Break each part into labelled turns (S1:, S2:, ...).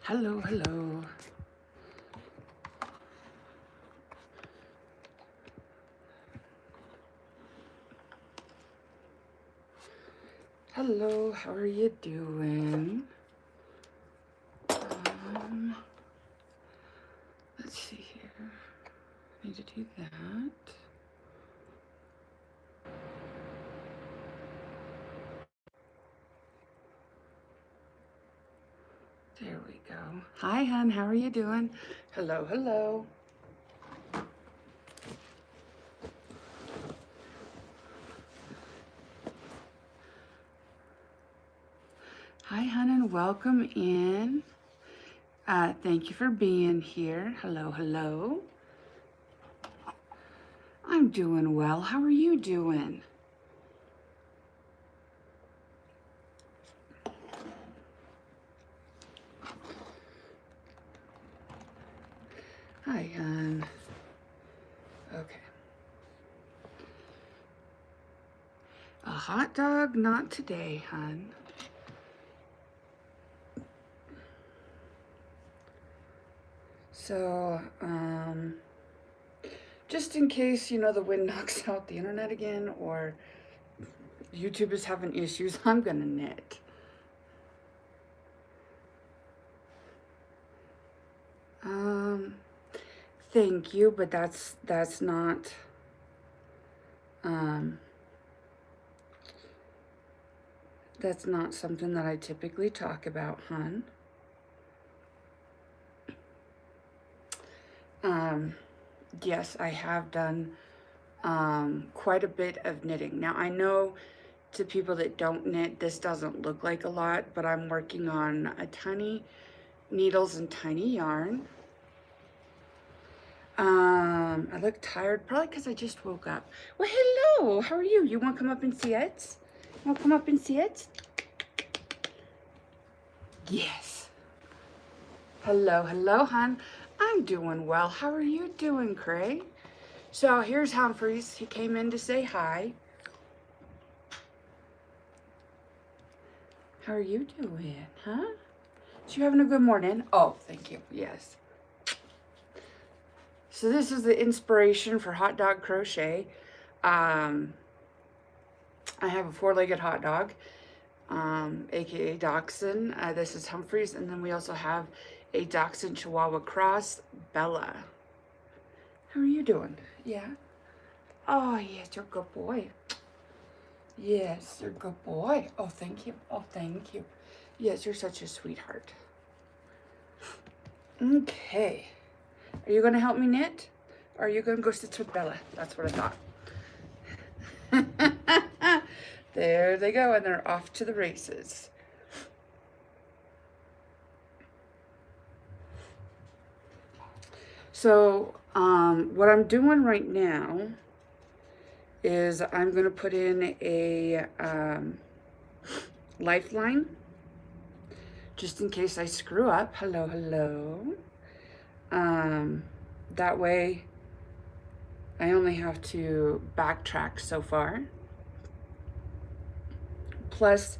S1: Hello, hello. Hello, how are you doing? Let's see here. I need to do that. There we go. Hi, hon. How are you doing? Hello, hello. Hi, hon, and welcome in. Thank you for being here. Hello, hello. I'm doing well. How are you doing? Hi, hon. Okay. A hot dog? Not today, hon. So, just in case, you know, the wind knocks out the internet again or YouTube is having issues, I'm gonna knit. Thank you, but that's not, that's not something that I typically talk about, hon. Yes, I have done quite a bit of knitting. Now, I know to people that don't knit, this doesn't look like a lot, but I'm working on a tiny needles and tiny yarn. I look tired, probably because I just woke up. Well, hello, how are you? You want to come up and see it? You want to come up and see it? Yes. Hello, hello, hon. I'm doing well. How are you doing, Cray? So here's Humphreys. He came in to say hi. How are you doing, huh? So you having a good morning? Oh, thank you. Yes. So this is the inspiration for Hotdog Crochet. I have a four-legged hot dog, aka Dachshund. This is Humphreys, and then we also have a Dachshund Chihuahua cross, Bella. How are you doing? Yeah. Oh yes, you're a good boy. Yes, you're a good boy. Oh, thank you. Oh, thank you. Yes, you're such a sweetheart. Okay. Are you going to help me knit? Or are you going to go sit with Bella? That's what I thought. There they go, and they're off to the races. So, what I'm doing right now is I'm going to put in a lifeline, just in case I screw up. Hello, hello. That way, I only have to backtrack so far. Plus,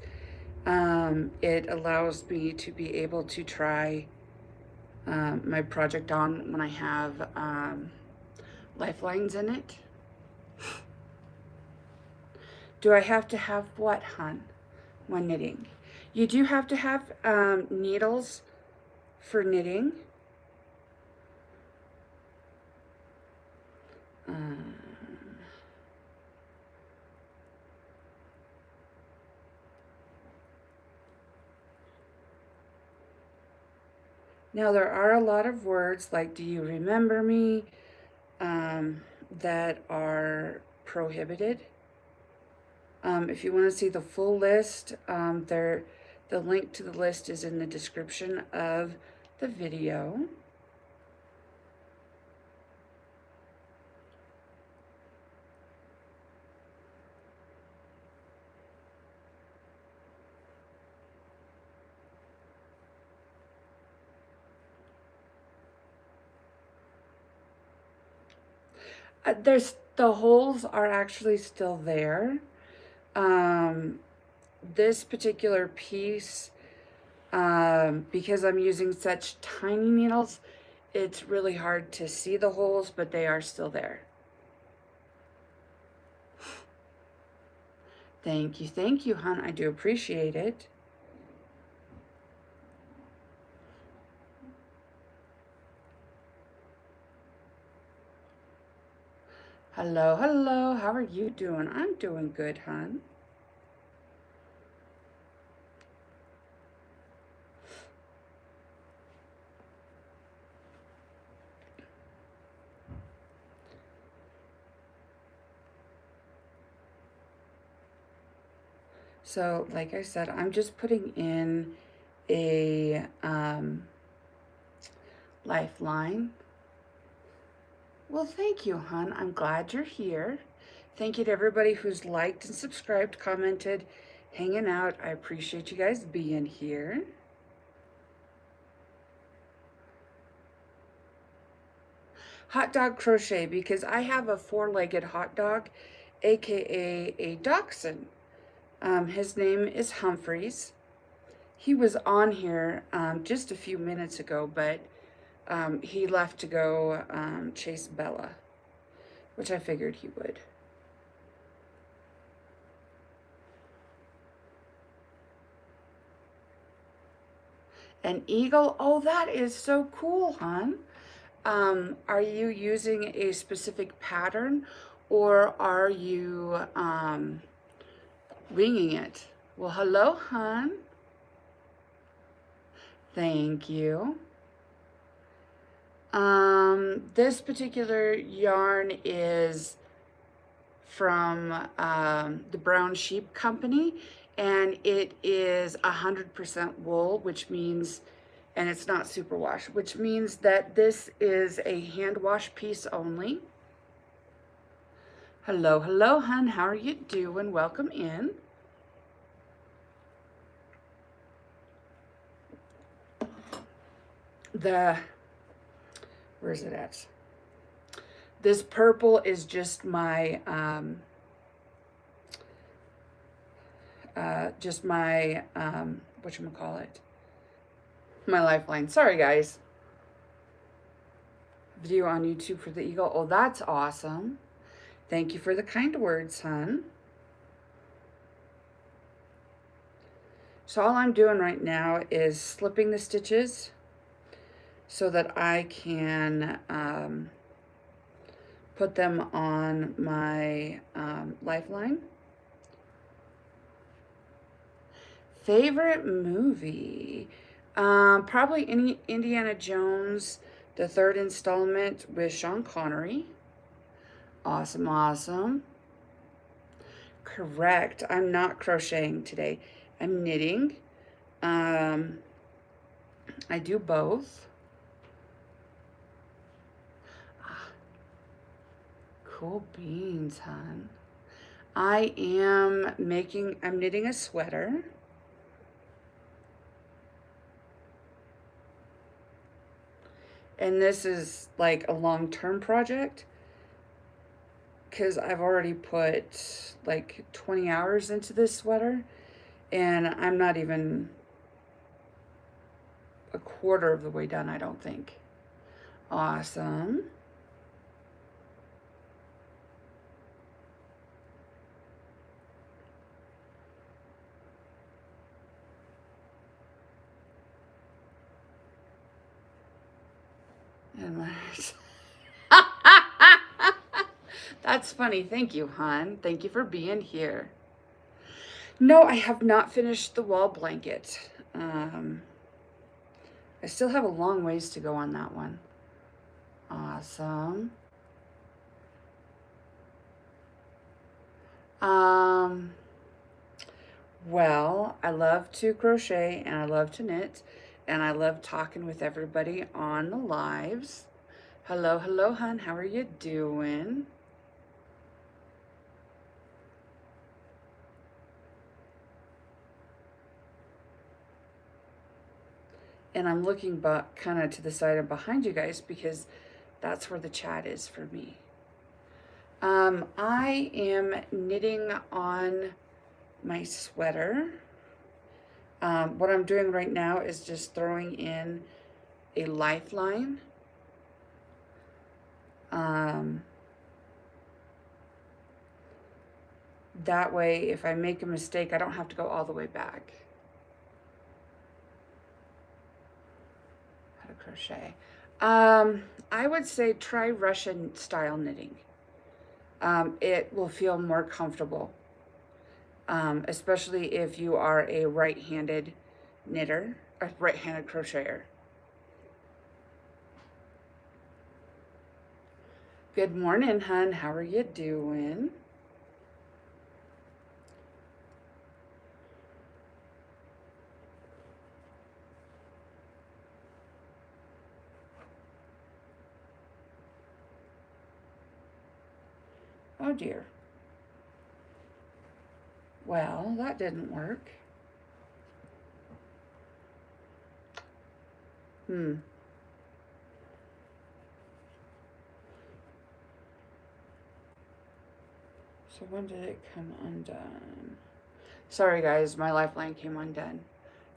S1: it allows me to be able to try my project on when I have lifelines in it. Do I have to have what, hon, when knitting? You do have to have needles for knitting. Now, there are a lot of words like "do you remember me" that are prohibited. If you want to see the full list, the link to the list is in the description of the video. The holes are actually still there. This particular piece Because I'm using such tiny needles, it's really hard to see the holes, but they are still there. Thank you, hon. I do appreciate it. Hello, hello. How are you doing? I'm doing good, hon. So, like I said, I'm just putting in a lifeline. Well, thank you, hon. I'm glad you're here. Thank you to everybody who's liked and subscribed, commented, hanging out. I appreciate you guys being here. Hotdog Crochet, because I have a four-legged hot dog, aka a dachshund. His name is Humphreys. He was on here just a few minutes ago, but he left to go chase Bella, which I figured he would. An eagle? Oh, that is so cool, hon. Are you using a specific pattern, or are you winging it? Well, hello, hon. Thank you. This particular yarn is from the Brown Sheep Company, and it is 100% wool, which means, and it's not superwash, which means that this is a hand wash piece only. Hello, hello, hun. How are you doing? Welcome in. Where's it at? This purple is just my, whatchamacallit? My lifeline. Sorry, guys. Video on YouTube for the eagle. Oh, that's awesome. Thank you for the kind words, hon. So all I'm doing right now is slipping the stitches so that I can put them on my lifeline. Favorite movie? Probably Indiana Jones, the third installment with Sean Connery. Awesome, awesome. Correct. I'm not crocheting today. I'm knitting. I do both. Cool beans, hon. I'm knitting a sweater. And this is like a long-term project because I've already put like 20 hours into this sweater, and I'm not even a quarter of the way done, I don't think. Awesome. And that's funny. Thank you, hon. Thank you for being here. No, I have not finished the wall blanket. I still have a long ways to go on that one. Awesome. Well, I love to crochet and I love to knit and I love talking with everybody on the lives. Hello, hello, hun. How are you doing? And I'm looking back kind of to the side and behind you guys because that's where the chat is for me. I am knitting on my sweater. What I'm doing right now is just throwing in a lifeline. That way, if I make a mistake, I don't have to go all the way back. How to crochet. I would say try Russian style knitting. It will feel more comfortable, especially if you are a right-handed knitter, or right-handed crocheter. Good morning, hun. How are you doing? Oh dear. Well, that didn't work. So when did it come undone? Sorry guys, my lifeline came undone.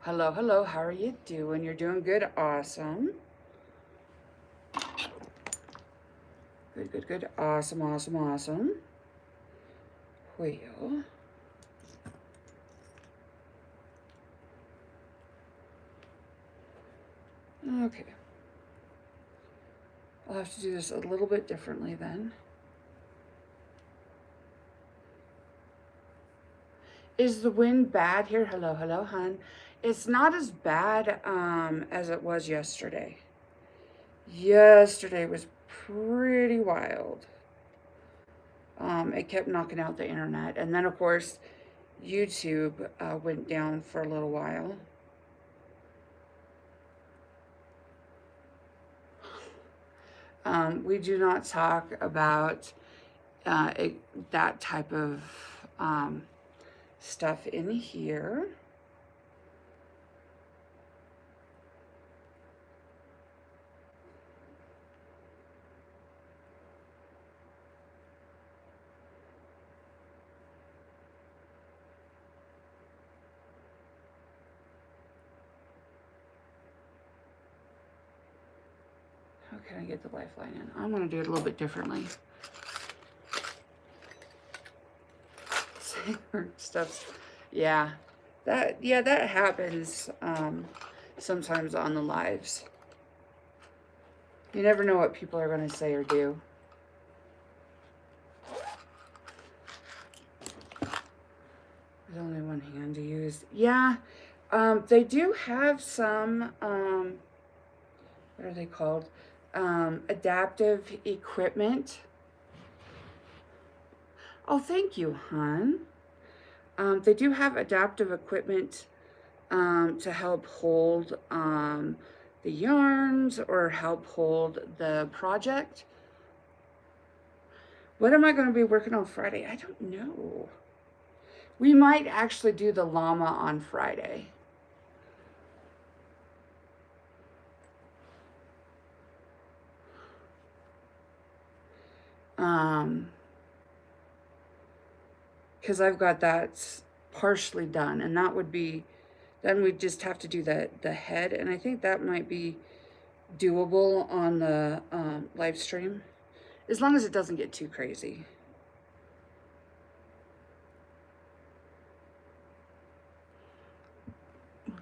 S1: Hello, hello, how are you doing? You're doing good, awesome. Good, good, good, awesome, awesome, awesome. Well, okay. I'll have to do this a little bit differently then. Is the wind bad here? Hello, hello, hun. It's not as bad as it was yesterday. Yesterday was pretty wild. It kept knocking out the internet. And then, of course, YouTube went down for a little while. We do not talk about that type of stuff in here. How can I get the lifeline in? I'm going to do it a little bit differently. Stuff's, yeah, that happens sometimes on the lives. You never know what people are going to say or do. There's only one hand to use. Yeah, they do have some, what are they called? Adaptive equipment. Oh, thank you, hon. They do have adaptive equipment to help hold the yarns or help hold the project. What am I going to be working on Friday? I don't know. We might actually do the llama on Friday. Because I've got that partially done, and that would be, then we just have to do the head, and I think that might be doable on the live stream, as long as it doesn't get too crazy.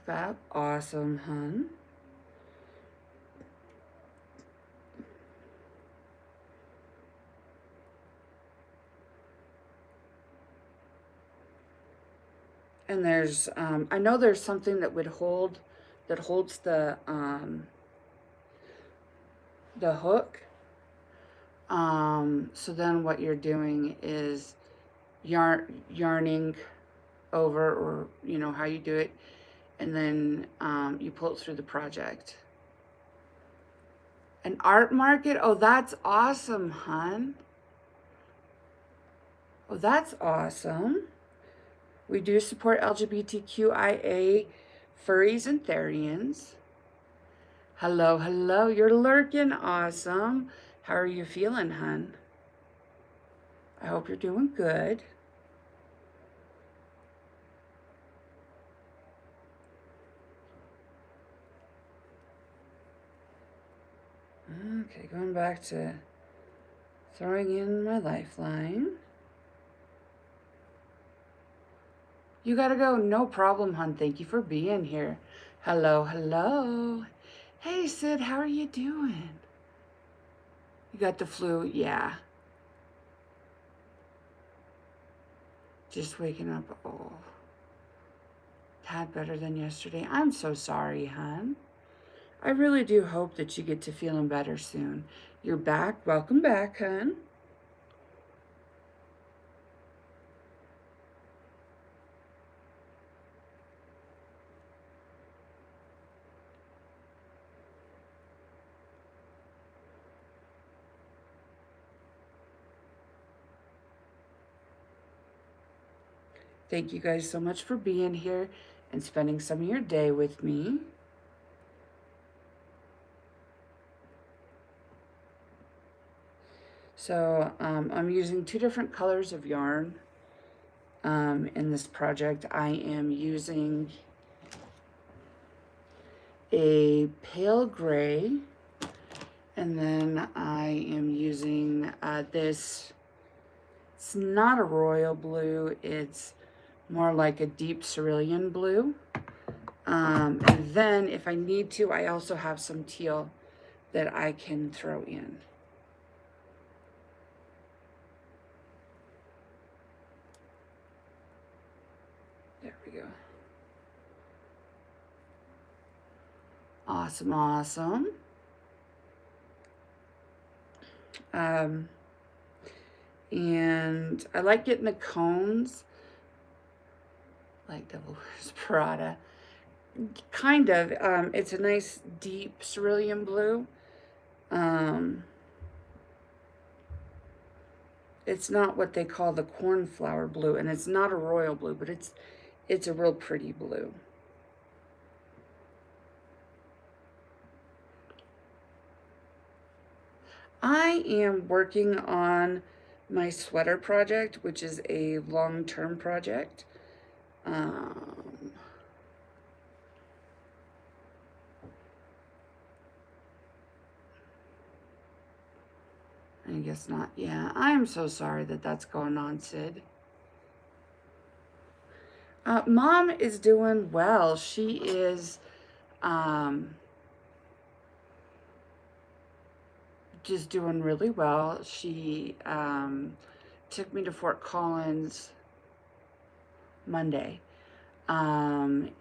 S1: That awesome, hun. And there's, I know there's something that would hold, that holds the hook. So then what you're doing is yarning over, or you know how you do it, and then you pull it through the project. An art market? Oh, that's awesome, hun. Oh, that's awesome. We do support LGBTQIA furries and therians. Hello, hello. You're lurking. Awesome. How are you feeling, hun? I hope you're doing good. Okay, going back to throwing in my lifeline. You gotta go. No problem, hon. Thank you for being here. Hello, hello. Hey, Sid, how are you doing? You got the flu? Yeah. Just waking up. Oh, tad better than yesterday. I'm so sorry, hon. I really do hope that you get to feeling better soon. You're back. Welcome back, hon. Thank you guys so much for being here and spending some of your day with me. So I'm using 2 different colors of yarn in this project. I am using a pale gray, and then I am using this. It's not a royal blue, it's more like a deep cerulean blue. And then if I need to, I also have some teal that I can throw in. There we go. Awesome, awesome. And I like getting the cones, like Devil Wears Prada. Kind of. It's a nice deep cerulean blue. It's not what they call the cornflower blue, and it's not a royal blue, but it's a real pretty blue. I am working on my sweater project, which is a long-term project. I guess not. Yeah, I'm so sorry that that's going on, Sid. Mom is doing well. She is just doing really well. She took me to Fort Collins Monday. And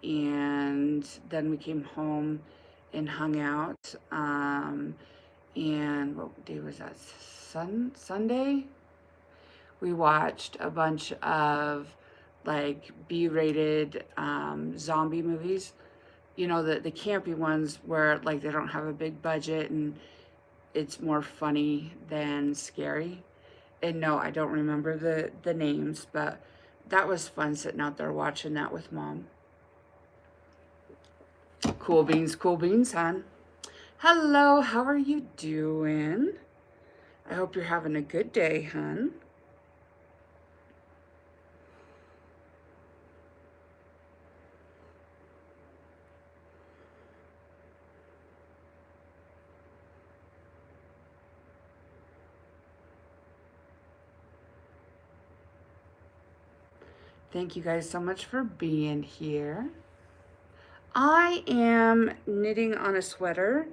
S1: then we came home and hung out. And what day was that? Sunday? We watched a bunch of like B-rated zombie movies. You know, the campy ones where like they don't have a big budget and it's more funny than scary. And no, I don't remember the names, but that was fun sitting out there watching that with Mom. Cool beans, hon. Hello, how are you doing? I hope you're having a good day, hon. Thank you guys so much for being here. I am knitting on a sweater.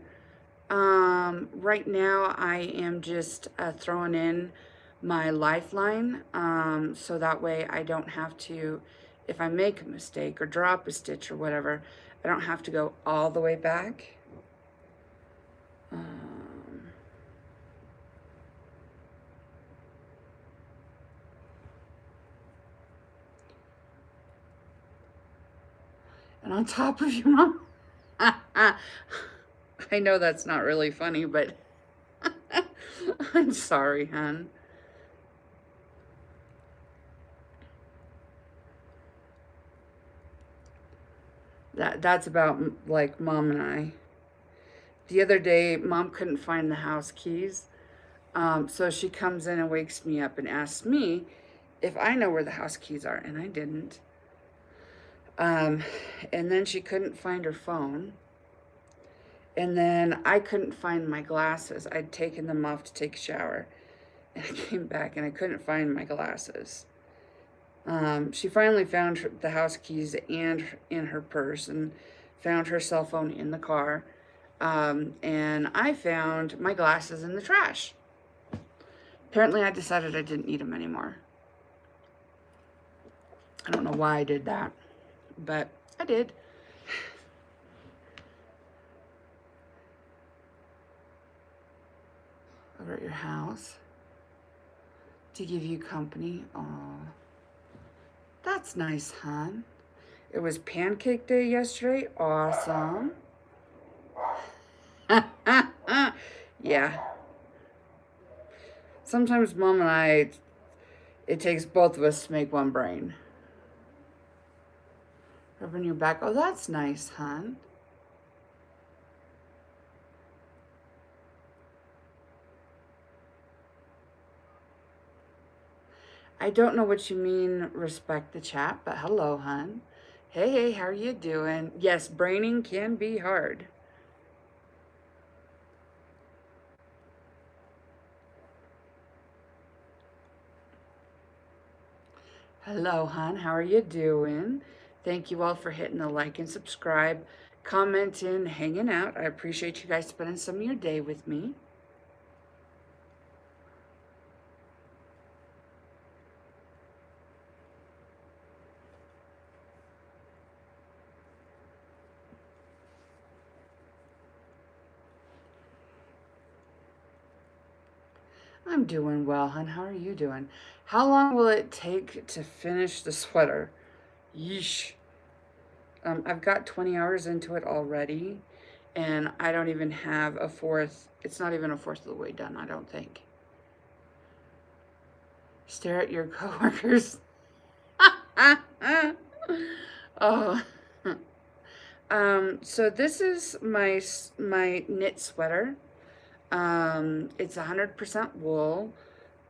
S1: Right now I am just throwing in my lifeline so that way I don't have to, if I make a mistake or drop a stitch or whatever, I don't have to go all the way back. And on top of your mom. I know that's not really funny, but I'm sorry, hon. That's about like Mom and I. The other day, Mom couldn't find the house keys. So she comes in and wakes me up and asks me if I know where the house keys are, and I didn't. And then she couldn't find her phone. And then I couldn't find my glasses. I'd taken them off to take a shower. And I came back and I couldn't find my glasses. She finally found the house keys and in her purse and found her cell phone in the car. And I found my glasses in the trash. Apparently I decided I didn't need them anymore. I don't know why I did that, but I did. Over at your house to give you company. Aw, that's nice, hon. It was pancake day yesterday. Awesome. Yeah. Sometimes Mom and I, it takes both of us to make one brain. Rubbing your back. Oh, that's nice, hon. I don't know what you mean, respect the chat, but hello, hon. Hey, how are you doing? Yes, braining can be hard. Hello, hon. How are you doing? Thank you all for hitting the like and subscribe, commenting, hanging out. I appreciate you guys spending some of your day with me. I'm doing well, hon. How are you doing? How long will it take to finish the sweater? Yeesh. I've got 20 hours into it already, and I don't even have a fourth. It's not even a fourth of the way done, I don't think. Stare at your coworkers. Oh. So this is my knit sweater. It's 100% wool,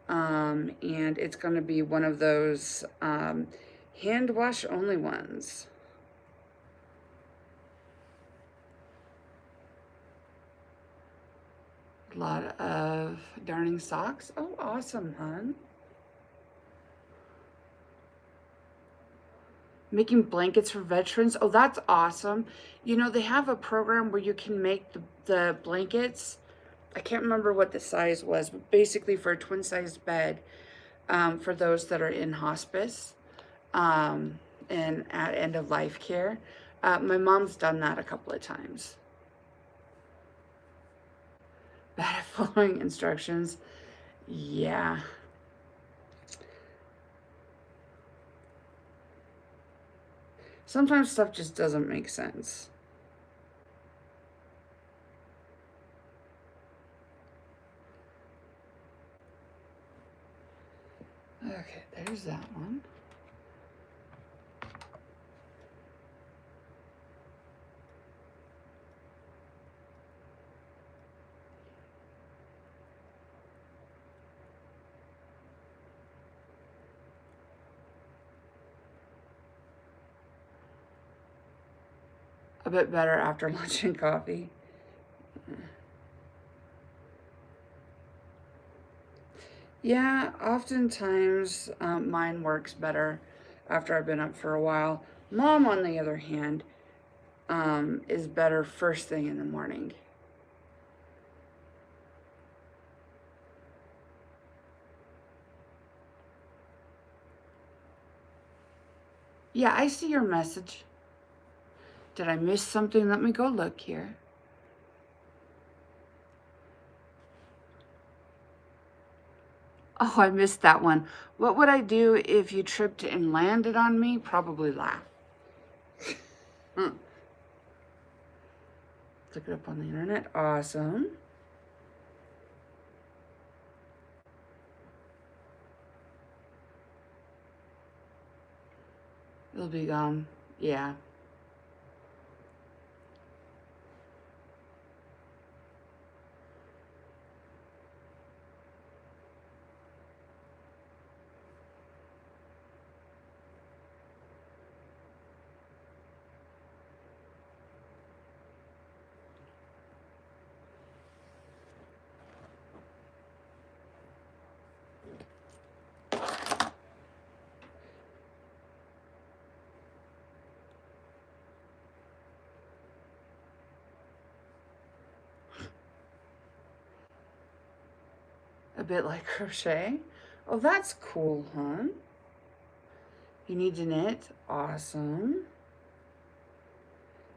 S1: and it's going to be one of those hand wash only ones. A lot of darning socks. Oh, awesome, hon. Making blankets for veterans. Oh, that's awesome. You know, they have a program where you can make the blankets. I can't remember what the size was, but basically for a twin-sized bed for those that are in hospice and at end-of-life care. My mom's done that a couple of times. Bad at following instructions. Yeah. Sometimes stuff just doesn't make sense. Okay, there's that one. A bit better after lunch and coffee. Yeah, oftentimes mine works better after I've been up for a while. Mom, on the other hand, is better first thing in the morning. Yeah, I see your message. Did I miss something? Let me go look here. Oh, I missed that one. What would I do if you tripped and landed on me? Probably laugh. Look it up on the internet. Awesome. It'll be gone. Yeah. a bit like crochet. Oh, that's cool, huh? You need to knit. Awesome.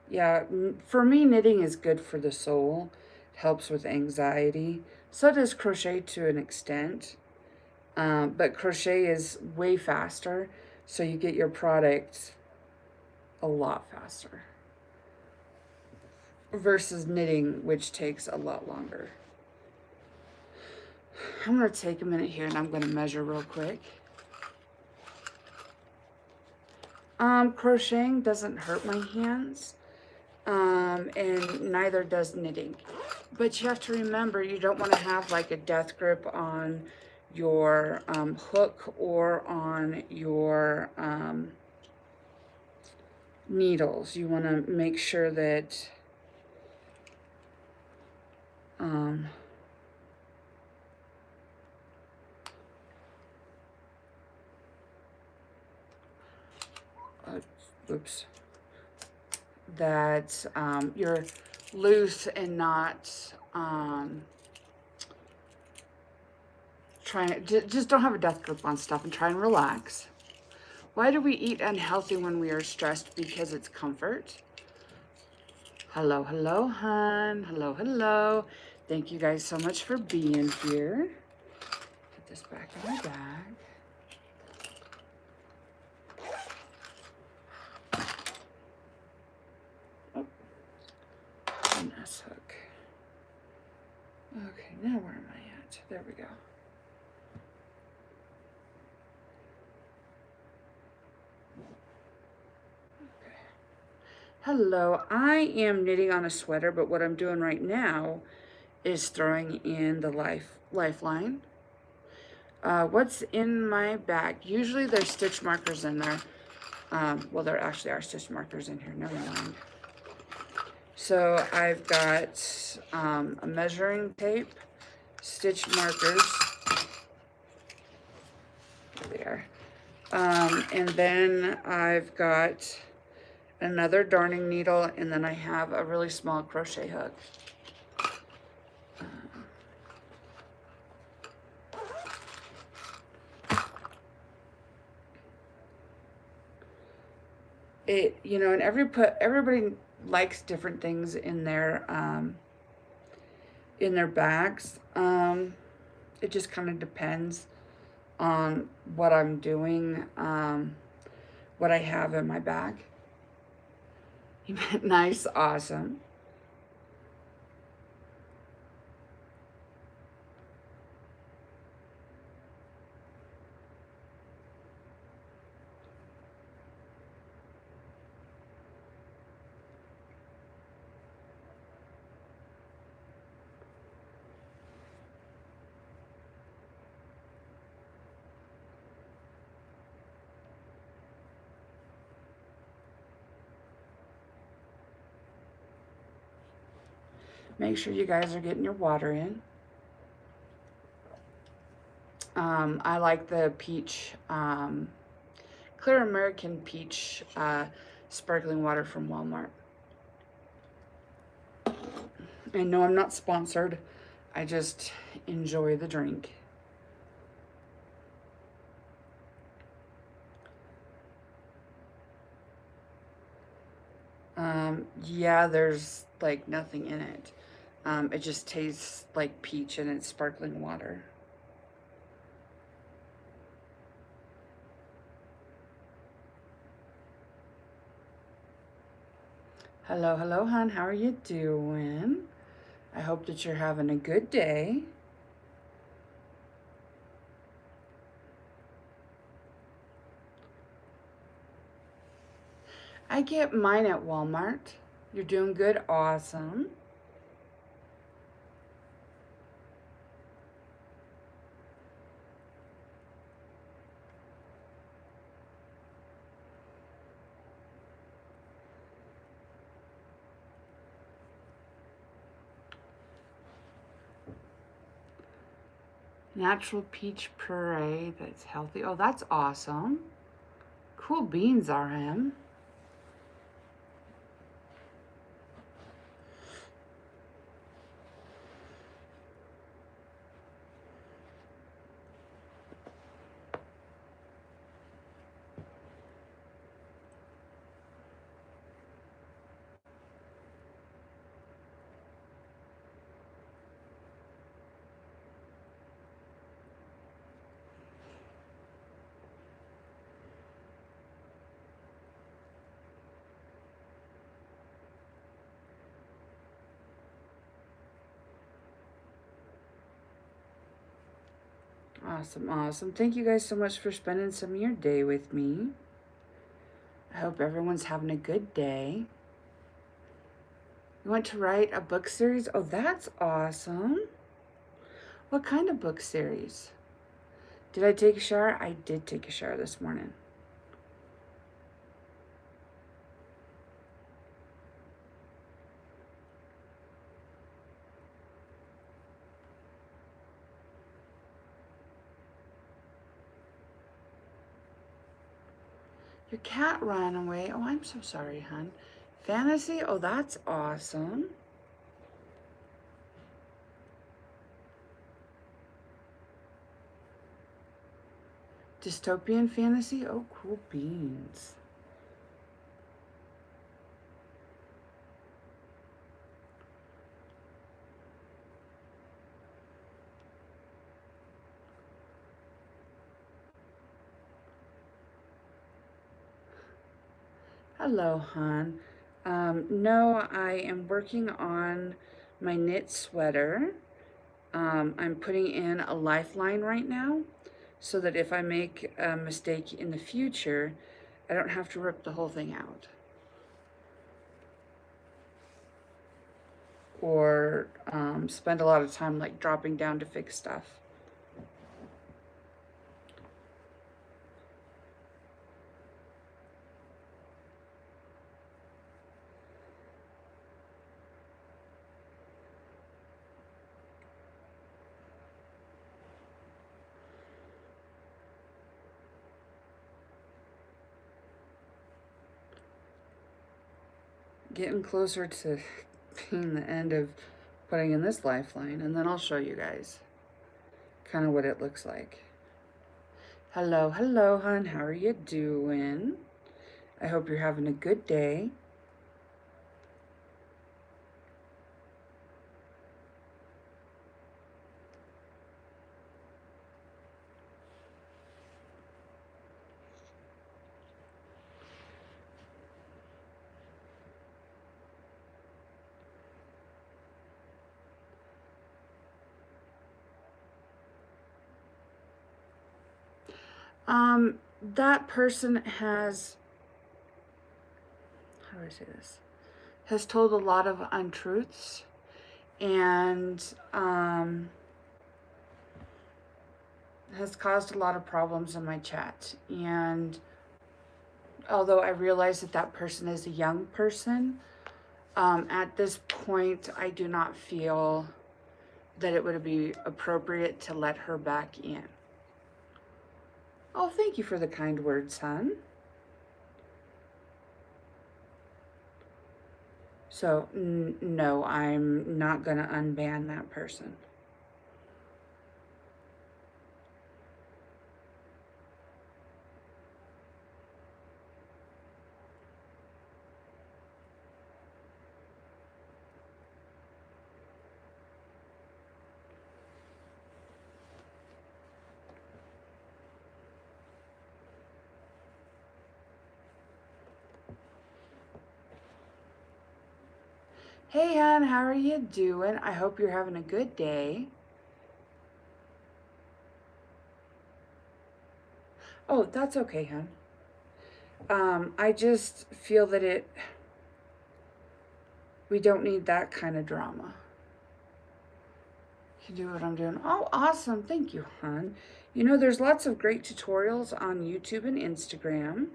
S1: Yeah, for me, knitting is good for the soul. It helps with anxiety. So does crochet to an extent. But crochet is way faster, so you get your product a lot faster. Versus knitting, which takes a lot longer. I'm going to take a minute here and I'm going to measure real quick. Crocheting doesn't hurt my hands, and neither does knitting. But you have to remember, you don't want to have like a death grip on your hook or on your needles. You want to make sure that oops, that you're loose and not just don't have a death grip on stuff and try and relax. Why do we eat unhealthy when we are stressed? Because it's comfort. Hello, hello, hun. Hello, hello. Thank you guys so much for being here. Put this back in my bag. Oh, an S hook. Okay, now where am I at? There we go. Hello, I am knitting on a sweater, but what I'm doing right now is throwing in the lifeline. What's in my bag? Usually there's stitch markers in there. Well, there actually are stitch markers in here, never mind. So I've got a measuring tape, stitch markers, there, and then I've got another darning needle, and then I have a really small crochet hook. You know, and everybody likes different things in their bags. It just kind of depends on what I'm doing, what I have in my bag. You meant nice, awesome. Make sure you guys are getting your water in. I like the peach, Clear American Peach sparkling water from Walmart. And no, I'm not sponsored. I just enjoy the drink. Yeah, there's like nothing in it. It just tastes like peach and it's sparkling water. Hello, hello, hon. How are you doing? I hope that you're having a good day. I get mine at Walmart. You're doing good. Awesome. Natural peach puree that's healthy. Oh, that's awesome. Cool beans, RM. Awesome, awesome. Thank you guys so much for spending some of your day with me. I hope everyone's having a good day. You want to write a book series? Oh, that's awesome. What kind of book series? Did I take a shower? I did take a shower this morning. Your cat ran away. Oh, I'm so sorry, hon. Fantasy? Oh, that's awesome. Dystopian fantasy? Oh, cool beans. Hello, hon. No, I am working on my knit sweater. I'm putting in a lifeline right now so that if I make a mistake in the future, I don't have to rip the whole thing out. Or spend a lot of time like dropping down to fix stuff. Getting closer to being the end of putting in this lifeline, and then I'll show you guys kind of what it looks like. Hello, hello, hon. How are you doing? I hope you're having a good day. That person has, how do I say this? Has told a lot of untruths and has caused a lot of problems in my chat. And although I realize that that person is a young person, at this point, I do not feel that it would be appropriate to let her back in. Oh, thank you for the kind words, hon. So, no, I'm not going to unban that person. Hey, hon, how are you doing? I hope you're having a good day. Oh, that's okay, hon. I just feel that we don't need that kind of drama. You do what I'm doing. Oh, awesome. Thank you, hon. You know, there's lots of great tutorials on YouTube and Instagram.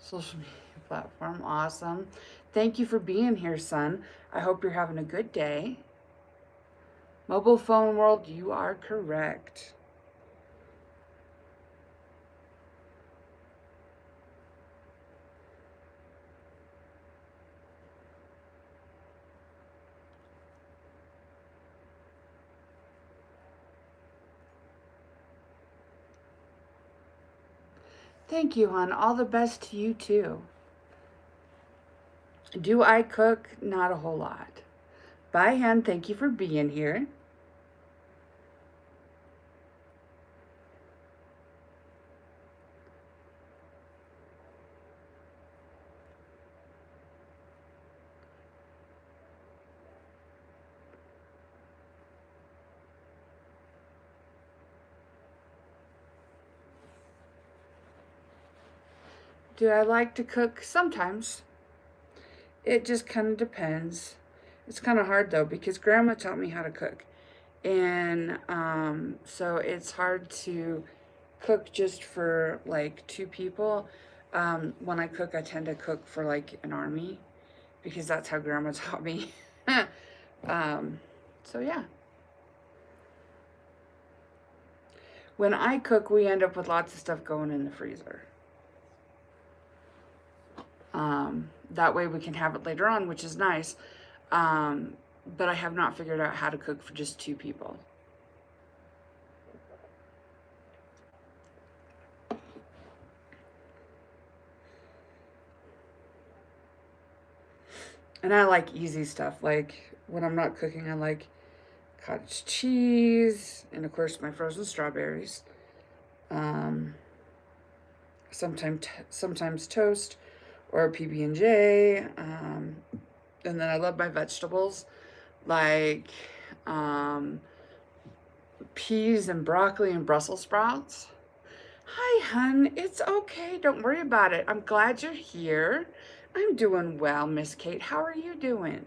S1: Social media platform. Awesome. Thank you for being here, son. I hope you're having a good day. Mobile phone world, you are correct. Thank you, hon. All the best to you, too. Do I cook? Not a whole lot. Bye, hun. Thank you for being here. Do I like to cook? Sometimes. It just kind of depends. It's kind of hard though because Grandma taught me how to cook. And so it's hard to cook just for like 2 people. When I cook, I tend to cook for like an army because that's how Grandma taught me. So yeah. When I cook, we end up with lots of stuff going in the freezer. That way we can have it later on, which is nice. But I have not figured out how to cook for just 2 people. And I like easy stuff. Like when I'm not cooking, I like cottage cheese and of course my frozen strawberries. Um, sometimes toast or a PB&J. And then I love my vegetables like peas and broccoli and Brussels sprouts. Hi, hun. It's okay. Don't worry about it. I'm glad you're here. I'm doing well, Miss Kate. How are you doing?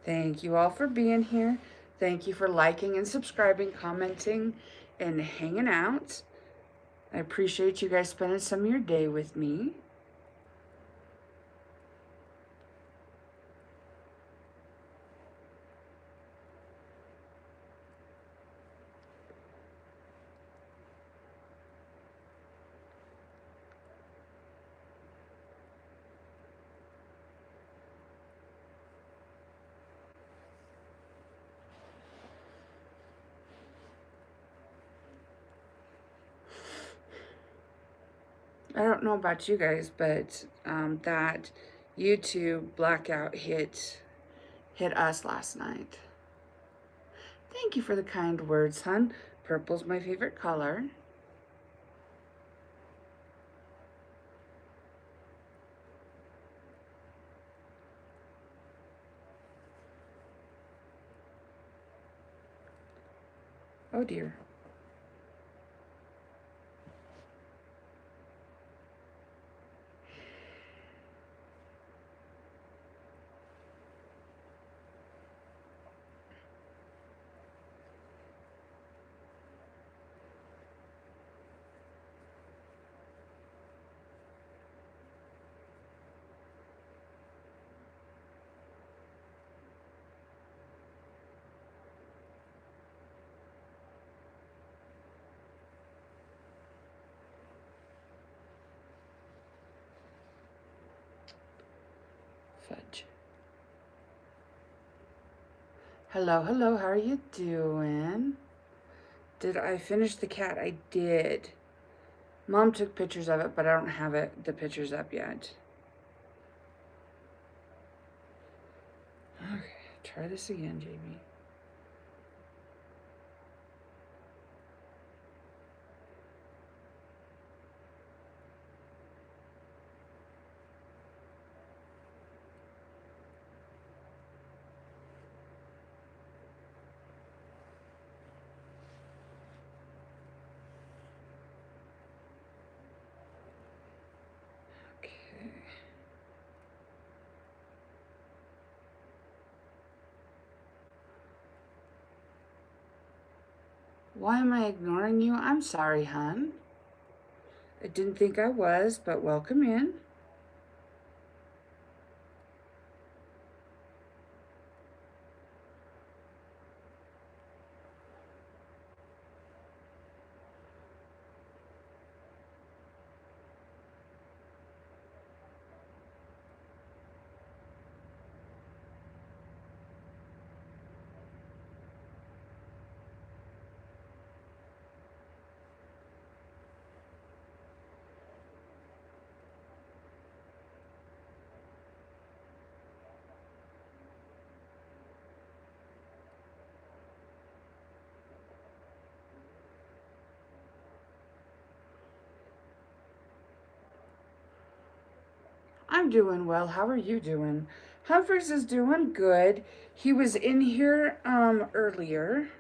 S1: Thank you all for being here. Thank you for liking and subscribing, commenting, and hanging out. I appreciate you guys spending some of your day with me. I don't know about you guys, but that YouTube blackout hit us last night. Thank you for the kind words, hun. Purple's my favorite color. Oh dear. Fudge. Hello, hello, how are you doing? Did I finish the cat? I did. Mom took pictures of it, but I don't have the pictures up yet. Okay, try this again, JB. Why am I ignoring you? I'm sorry, hun. I didn't think I was, but welcome in. I'm doing well. How are you doing? Humphreys is doing good. He was in here earlier.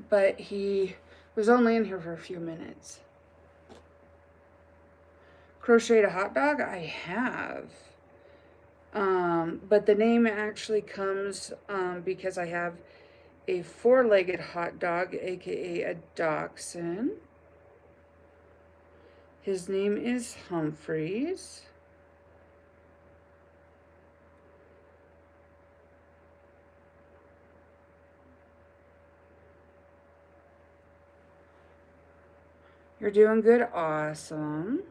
S1: But he was only in here for a few minutes. Crocheted a hot dog? I have. But the name actually comes because I have a four-legged hot dog, aka a dachshund. His name is Humphreys. You're doing good. Awesome.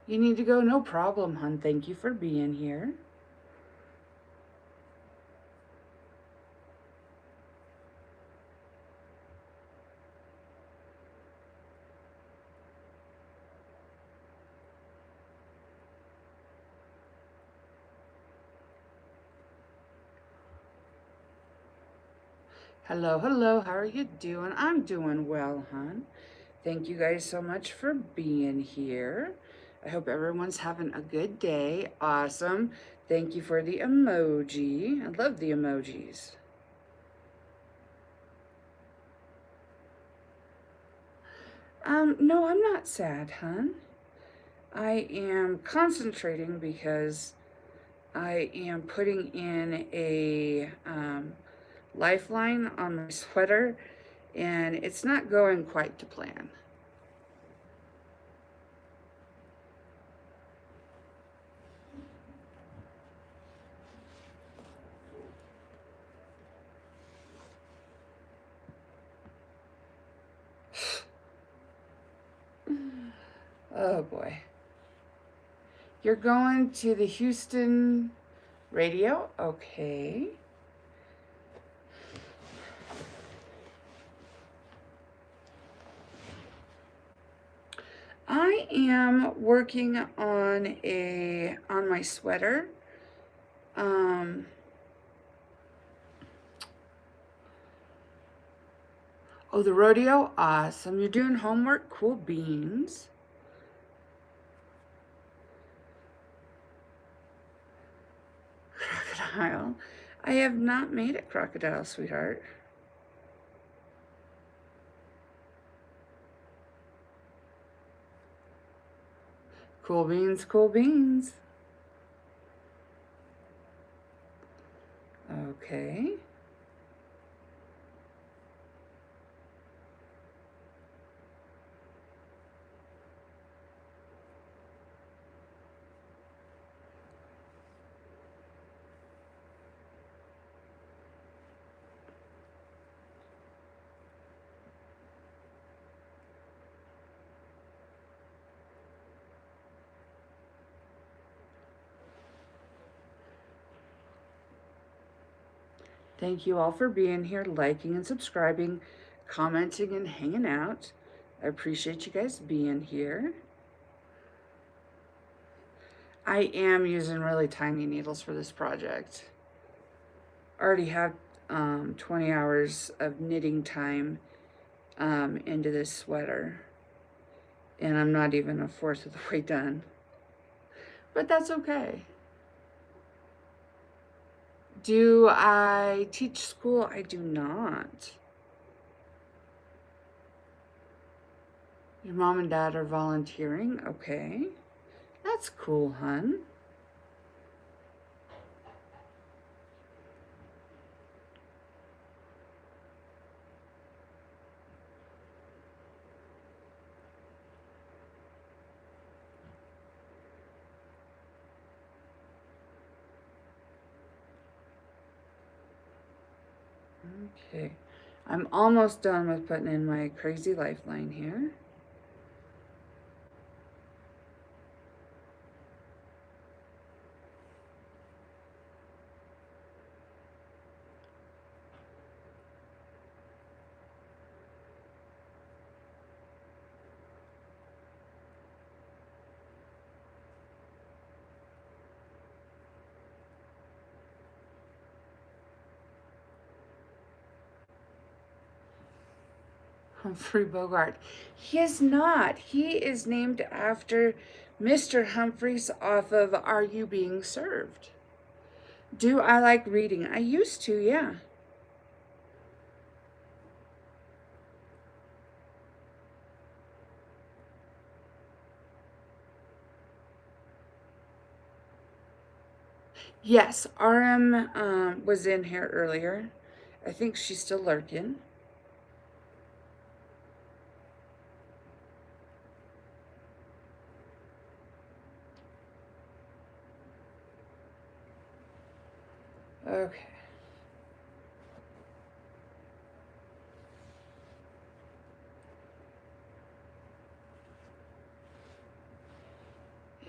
S1: You need to go? No problem, hon. Thank you for being here. Hello, hello. How are you doing? I'm doing well, hon. Thank you guys so much for being here. I hope everyone's having a good day. Awesome. Thank you for the emoji. I love the emojis. No, I'm not sad, hon. I am concentrating because I am putting in a lifeline on my sweater, and it's not going quite to plan. Oh boy. You're going to the Houston radio? Okay. I am working on my sweater. Oh, the rodeo? Awesome. You're doing homework? Cool beans. Crocodile? I have not made a crocodile, sweetheart. Cool beans, cool beans. Okay. Thank you all for being here, liking and subscribing, commenting and hanging out. I appreciate you guys being here. I am using really tiny needles for this project. I already have 20 hours of knitting time into this sweater, and I'm not even a fourth of the way done. But that's okay. Do I teach school? I do not. Your mom and dad are volunteering? Okay. That's cool, hun. Okay. I'm almost done with putting in my crazy lifeline here. Humphrey Bogart. He is not. He is named after Mr. Humphreys off of Are You Being Served? Do I like reading? I used to, yeah. Yes, RM was in here earlier. I think she's still lurking. Okay.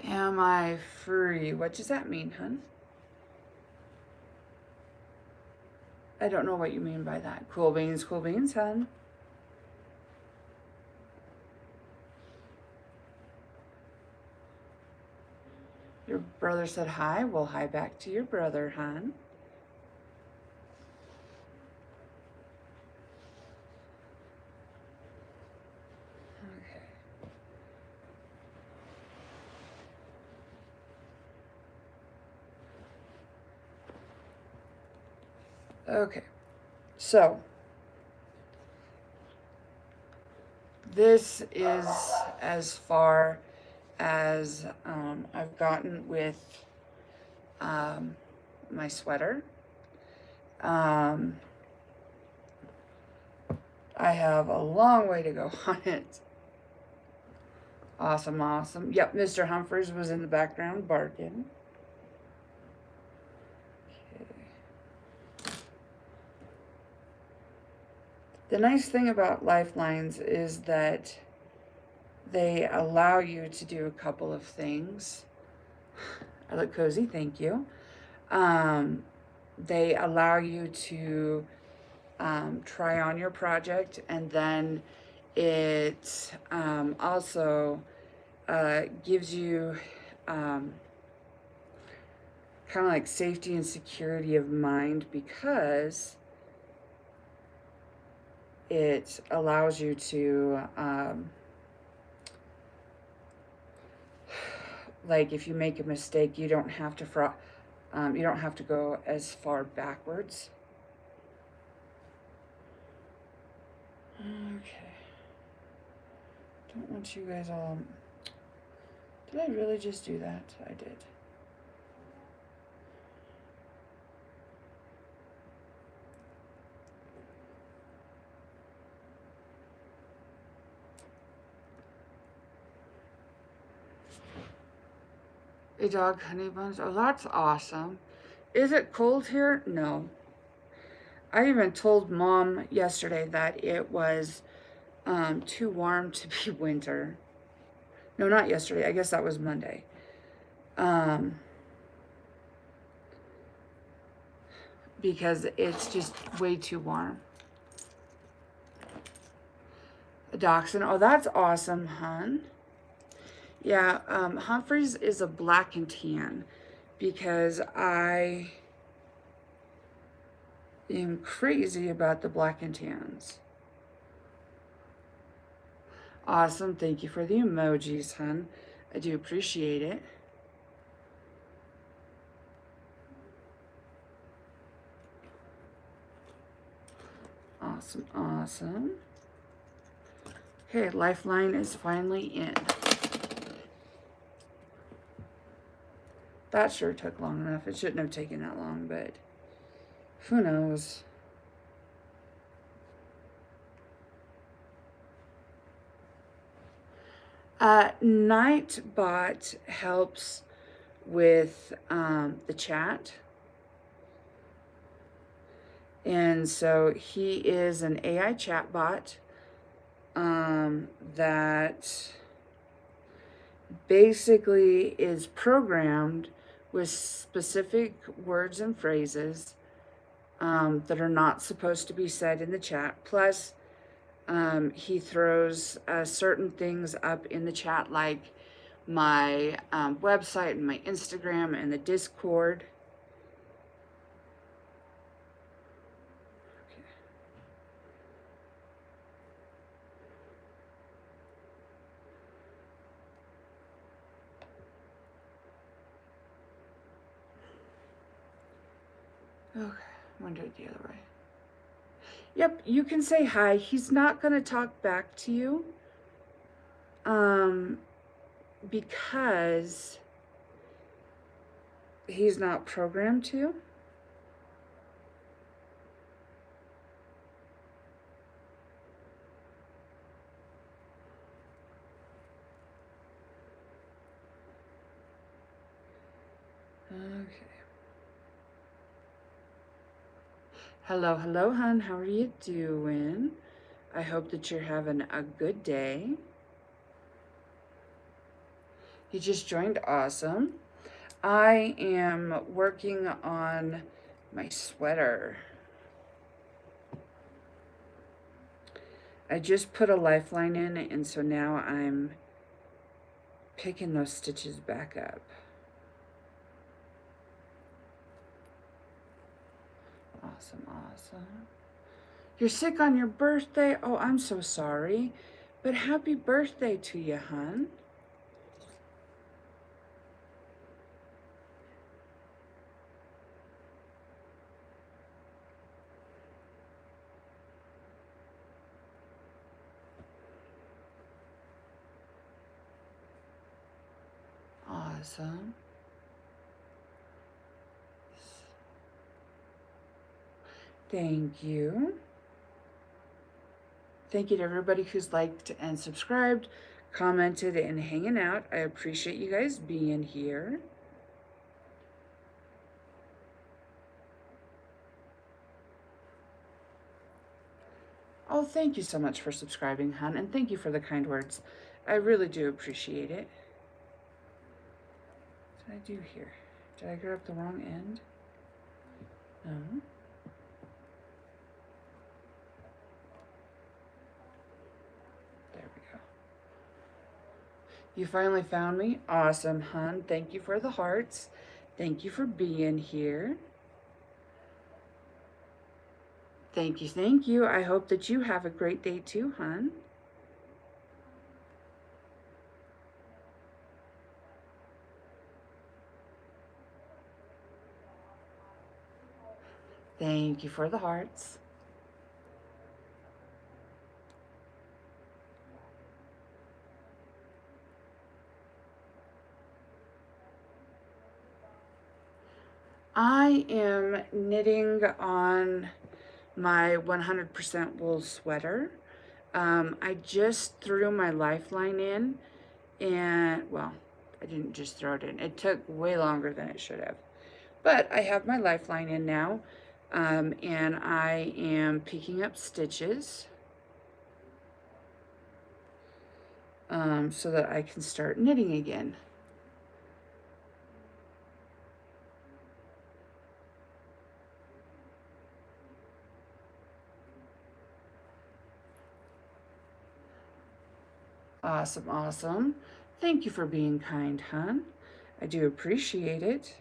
S1: Am I free? What does that mean, hun? I don't know what you mean by that. Cool beans, hun. Your brother said hi. Well, hi back to your brother, hun. Okay, so this is as far as I've gotten with my sweater. I have a long way to go on it. Awesome, awesome. Yep, Mr. Humphreys was in the background barking. The nice thing about lifelines is that they allow you to do a couple of things. I look cozy, thank you. They allow you to try on your project, and then it also gives you kind of like safety and security of mind, because it allows you to like if you make a mistake, you don't have to go as far backwards. Okay. Don't want you guys all. Did I really just do that? I did. A dog honey buns. Oh, that's awesome. Is it cold here? No. I even told Mom yesterday that it was too warm to be winter. No, not yesterday. I guess that was Monday. Because it's just way too warm. A dachshund. Oh, that's awesome, hun. Yeah, Humphreys is a black and tan, because I am crazy about the black and tans. Awesome. Thank you for the emojis, hun. I do appreciate it. Awesome, awesome. Okay, Lifeline is finally in. That sure took long enough. It shouldn't have taken that long, but who knows? Nightbot helps with the chat. And so he is an AI chatbot that basically is programmed with specific words and phrases that are not supposed to be said in the chat. Plus, he throws certain things up in the chat, like my website and my Instagram and the Discord. Okay, I'm going to do it the other way. Yep, you can say hi. He's not going to talk back to you because he's not programmed to. Okay. Hello, hello, hon. How are you doing? I hope that you're having a good day. You just joined. Awesome. I am working on my sweater. I just put a lifeline in, and so now I'm picking those stitches back up. Awesome, awesome. You're sick on your birthday? Oh, I'm so sorry. But happy birthday to you, hon. Awesome. Thank you. Thank you to everybody who's liked and subscribed, commented, and hanging out. I appreciate you guys being here. Oh, thank you so much for subscribing, hon, and thank you for the kind words. I really do appreciate it. What did I do here? Did I grab the wrong end? No. There we go. You finally found me? Awesome, hon. Thank you for the hearts. Thank you for being here. Thank you, thank you. I hope that you have a great day too, hon. Thank you for the hearts. I am knitting on my 100% wool sweater. I just threw my lifeline in, and well, I didn't just throw it in. It took way longer than it should have. But I have my lifeline in now, and I am picking up stitches so that I can start knitting again. Awesome, awesome. Thank you for being kind, hon. I do appreciate it.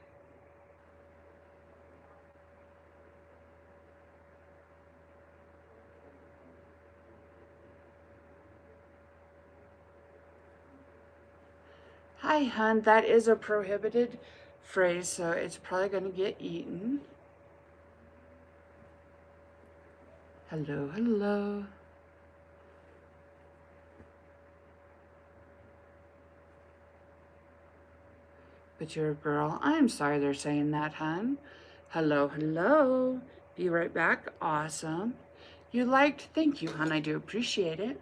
S1: Hi, hon. That is a prohibited phrase, so it's probably going to get eaten. Hello, hello. But you're a girl. I'm sorry they're saying that, hon. Hello, hello. Be right back. Awesome. You liked? Thank you, hon. I do appreciate it.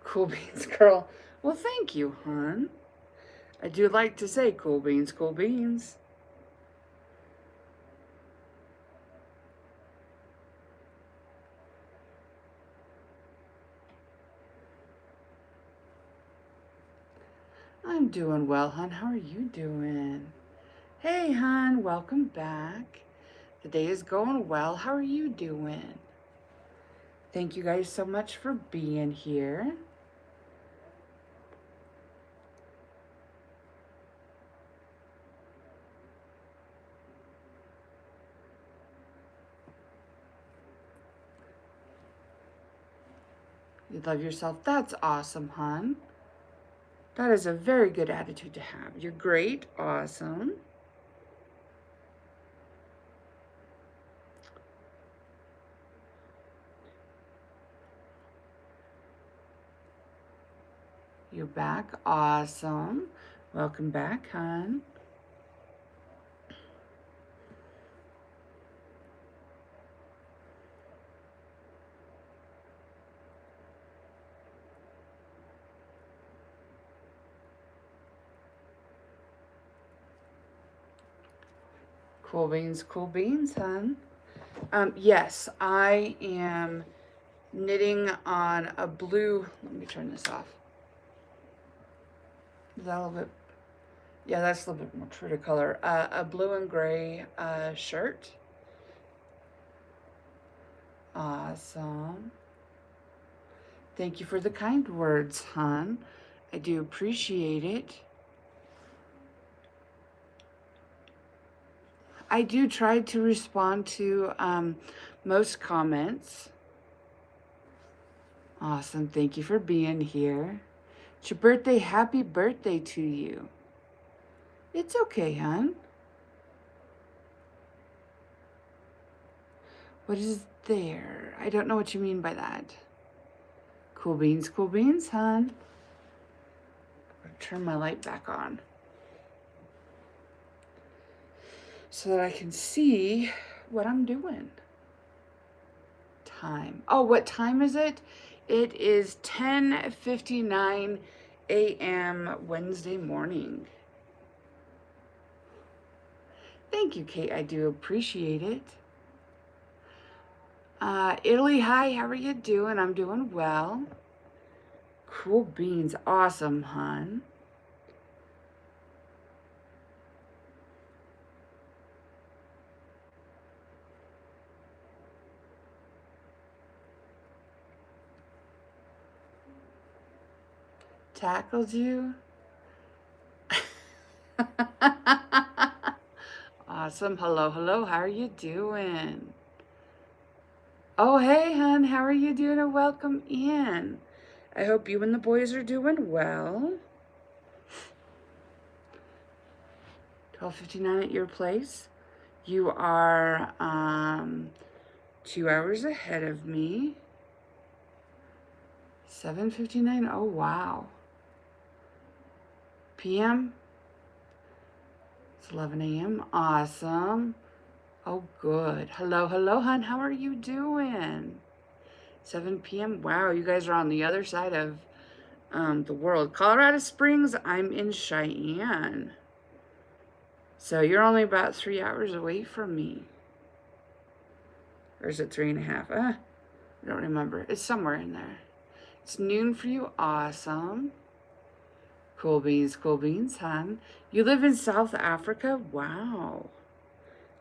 S1: Cool beans, girl. Well, thank you, hon. I do like to say cool beans, cool beans. I'm doing well, hon. How are you doing? Hey, hon. Welcome back. The day is going well. How are you doing? Thank you guys so much for being here. You love yourself. That's awesome, hon. That is a very good attitude to have. You're great. Awesome. You're back. Awesome. Welcome back, hon. Cool beans, hon. Yes, I am knitting on a blue. Let me turn this off. Is that a little bit? Yeah, that's a little bit more true to color. A blue and gray shirt. Awesome. Thank you for the kind words, hon. I do appreciate it. I do try to respond to most comments. Awesome. Thank you for being here. It's your birthday. Happy birthday to you. It's okay, hon. What is there? I don't know what you mean by that. Cool beans, hon. Turn my light back on so that I can see what I'm doing. Time. Oh, what time is it? It is 10:59 a.m. Wednesday morning. Thank you, Kate. I do appreciate it. Italy, hi. How are you doing? I'm doing well. Cool beans. Awesome, hon. Tackled you? Awesome. Hello, hello. How are you doing? Oh, hey, hon. How are you doing? And welcome in. I hope you and the boys are doing well. 12:59 at your place. You are 2 hours ahead of me. 7:59. Oh, wow. PM. It's 11 a.m. Awesome. Oh, good. Hello, hello, hon. How are you doing? 7 p.m. Wow, you guys are on the other side of the world. Colorado Springs, I'm in Cheyenne. So you're only about 3 hours away from me. Or is it 3.5? I don't remember. It's somewhere in there. It's noon for you. Awesome. Cool beans, hon. You live in South Africa? Wow.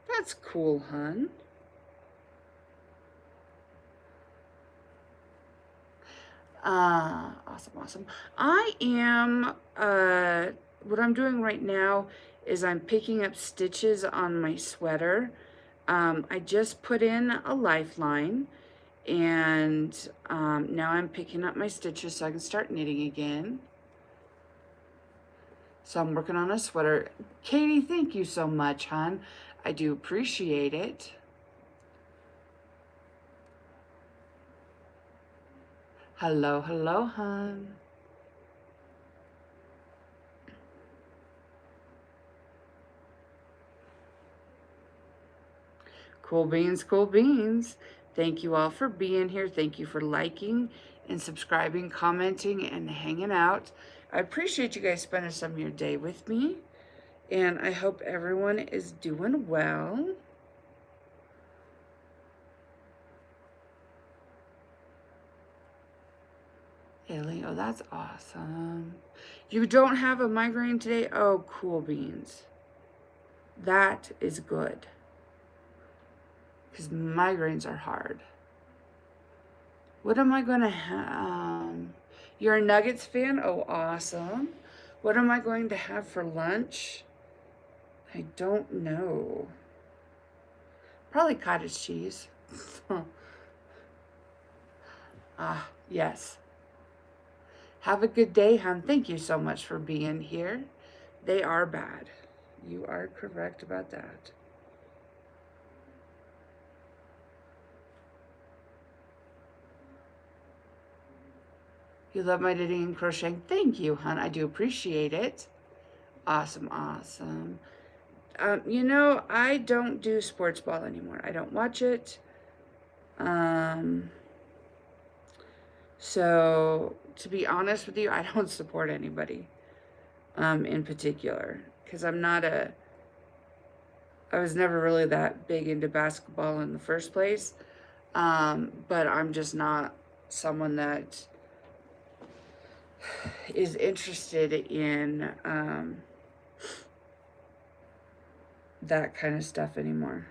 S1: That's cool, hon. Awesome. I am, what I'm doing right now is I'm picking up stitches on my sweater. I just put in a lifeline, and now I'm picking up my stitches so I can start knitting again. So I'm working on a sweater. Katie, thank you so much, hon. I do appreciate it. Hello, hello, hon. Cool beans. Thank you all for being here. Thank you for liking and subscribing, commenting, and hanging out. I appreciate you guys spending some of your day with me. And I hope everyone is doing well. Italy, oh, that's awesome. You don't have a migraine today? Oh, cool beans. That is good. Because migraines are hard. What am I going to have? You're a Nuggets fan? Oh, awesome. What am I going to have for lunch? I don't know. Probably cottage cheese. Yes. Have a good day, hon. Thank you so much for being here. They are bad. You are correct about that. You love my knitting and crocheting. Thank you, hon. I do appreciate it. Awesome, awesome. You know, I don't do sports ball anymore. I don't watch it. So, to be honest with you, I don't support anybody in particular. Because I was never really that big into basketball in the first place. But I'm just not someone that is interested in that kind of stuff anymore.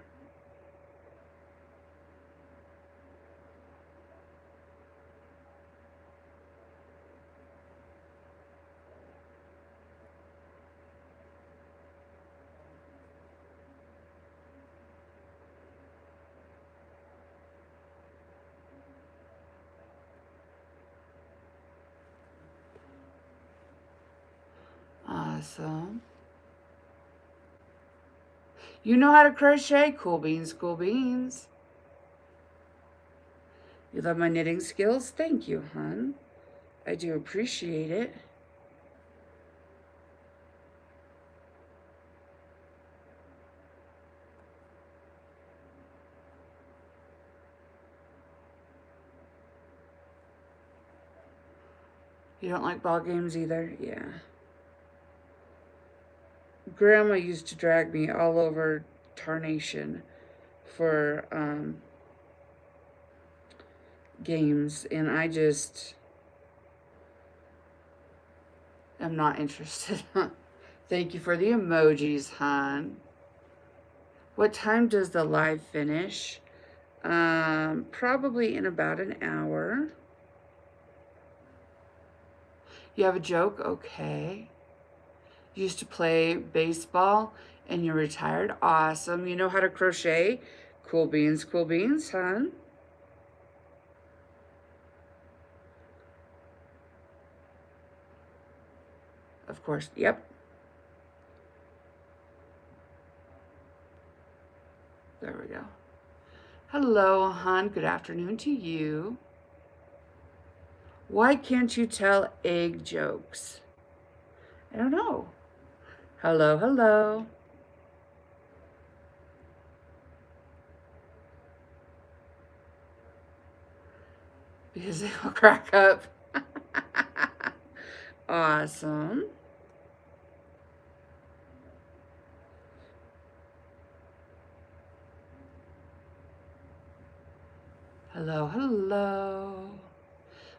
S1: Awesome. You know how to crochet? Cool beans, cool beans. You love my knitting skills? Thank you, hon. I do appreciate it. You don't like ball games either? Yeah. Grandma used to drag me all over Tarnation for games, and I just am not interested. Thank you for the emojis, hon. What time does the live finish? Probably in about an hour. You have a joke? Okay. Used to play baseball and you're retired? Awesome. You know how to crochet? Cool beans, hon. Of course. Yep. There we go. Hello, hon. Good afternoon to you. Why can't you tell egg jokes? I don't know. Hello, hello. Because they will crack up. Awesome. Hello, hello.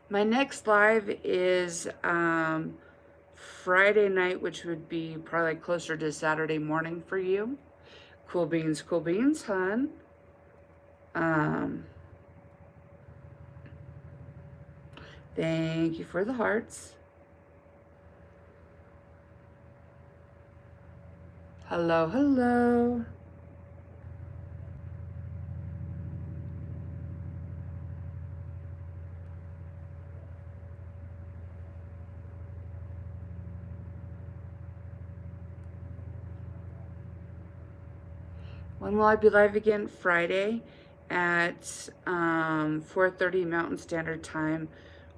S1: My next live is Friday night, which would be probably closer to Saturday morning for you. Cool beans, hon. Thank you for the hearts. Hello, hello. When will I be live again? Friday at 4:30 Mountain Standard Time,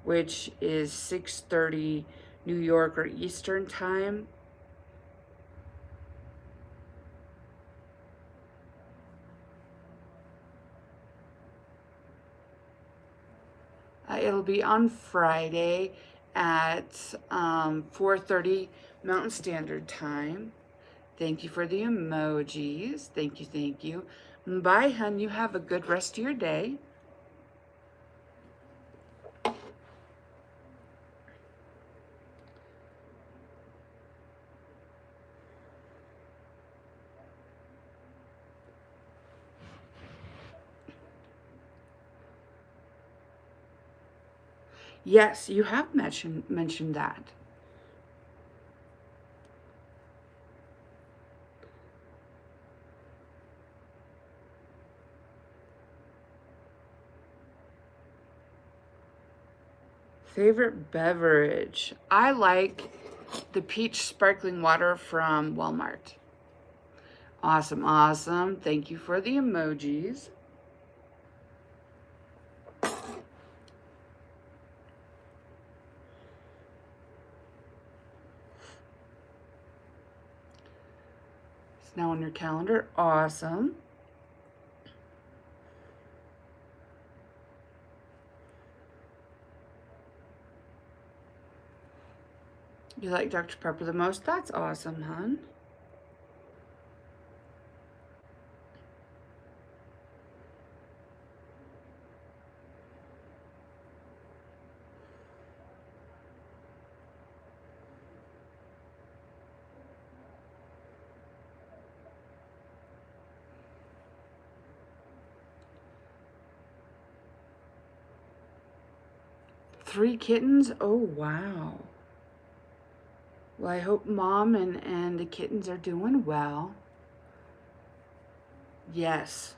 S1: which is 6:30 New York or Eastern Time. It'll be on Friday at 4:30 Mountain Standard Time. Thank you for the emojis. Thank you, thank you. Bye, hun. You have a good rest of your day. Yes, you have mentioned that. Favorite beverage? I like the peach sparkling water from Walmart. Awesome, awesome. Thank you for the emojis. It's now on your calendar. Awesome. You like Dr. Pepper the most? That's awesome, hon. Three kittens? Oh, wow. Well, I hope Mom and the kittens are doing well. Yes.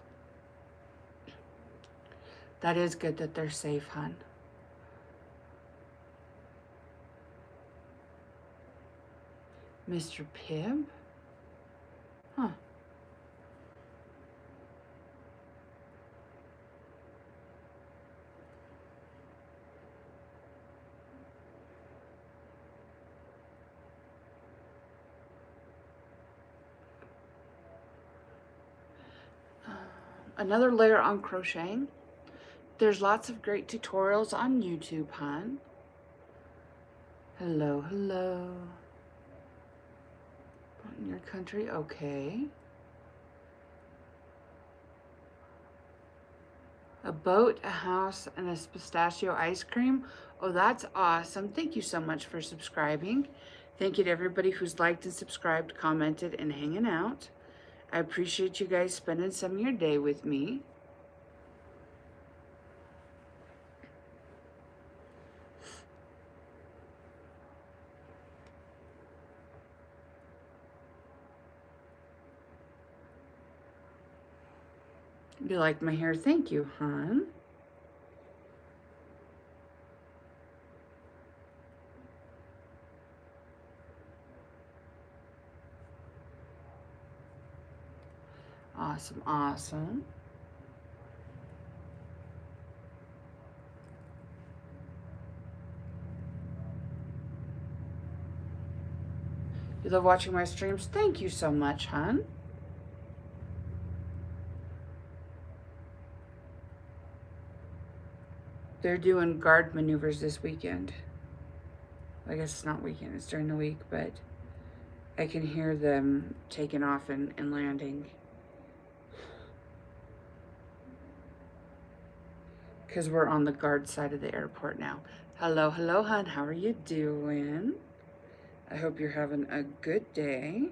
S1: That is good that they're safe, hon. Mr. Pibb? Huh. Another layer on crocheting. There's lots of great tutorials on YouTube, hon. Hello, hello. In your country, okay. A boat, a house, and a pistachio ice cream. Oh, that's awesome. Thank you so much for subscribing. Thank you to everybody who's liked and subscribed, commented, and hanging out. I appreciate you guys spending some of your day with me. You like my hair? Thank you, hon. Awesome, awesome. You love watching my streams? Thank you so much, hon. They're doing guard maneuvers this weekend. I guess it's not weekend, it's during the week, but I can hear them taking off and landing. Because we're on the guard side of the airport now. Hello, hello, hon. How are you doing? I hope you're having a good day.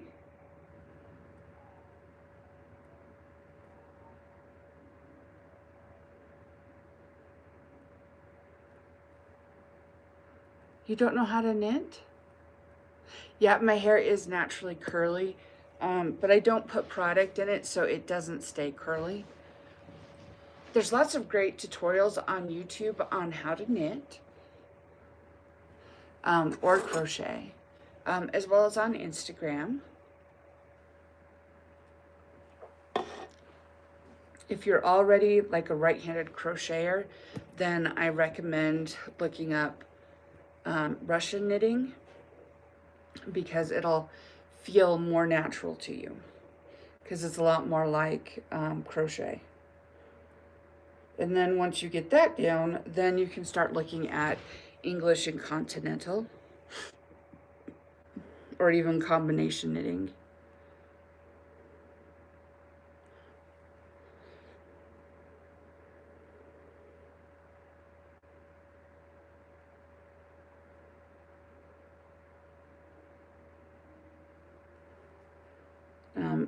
S1: You don't know how to knit? Yeah, my hair is naturally curly, but I don't put product in it so it doesn't stay curly. There's lots of great tutorials on YouTube on how to knit or crochet, as well as on Instagram. If you're already like a right-handed crocheter, then I recommend looking up Russian knitting because it'll feel more natural to you because it's a lot more like crochet. And then once you get that down, then you can start looking at English and continental or even combination knitting.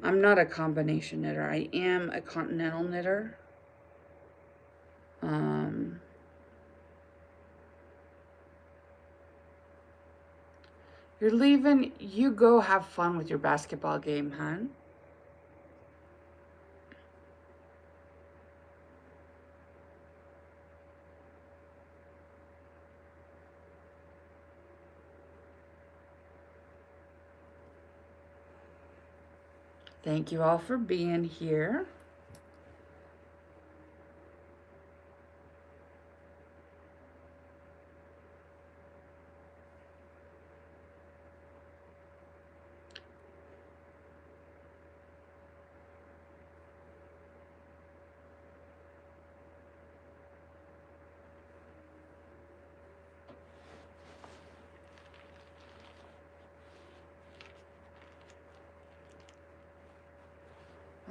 S1: I'm not a combination knitter. I am a continental knitter. You're leaving. You go have fun with your basketball game, hon. Thank you all for being here.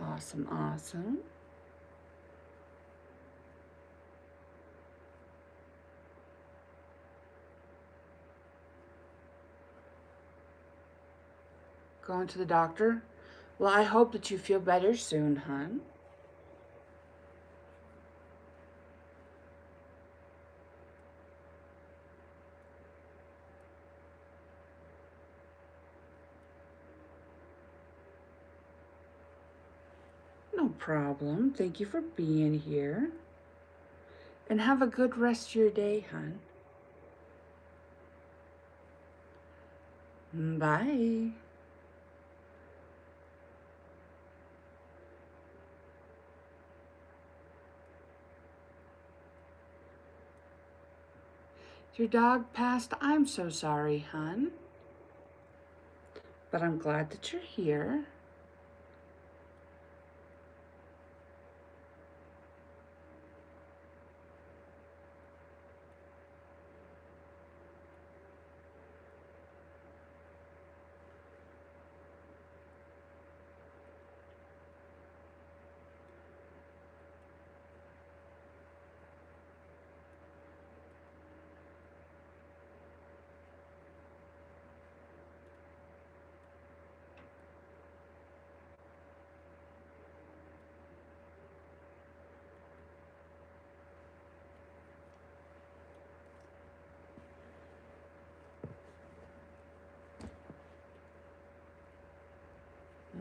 S1: Awesome, awesome. Going to the doctor? Well, I hope that you feel better soon, hon. No problem. Thank you for being here. And have a good rest of your day, hon. Bye. Your dog passed? I'm so sorry, hon. But I'm glad that you're here.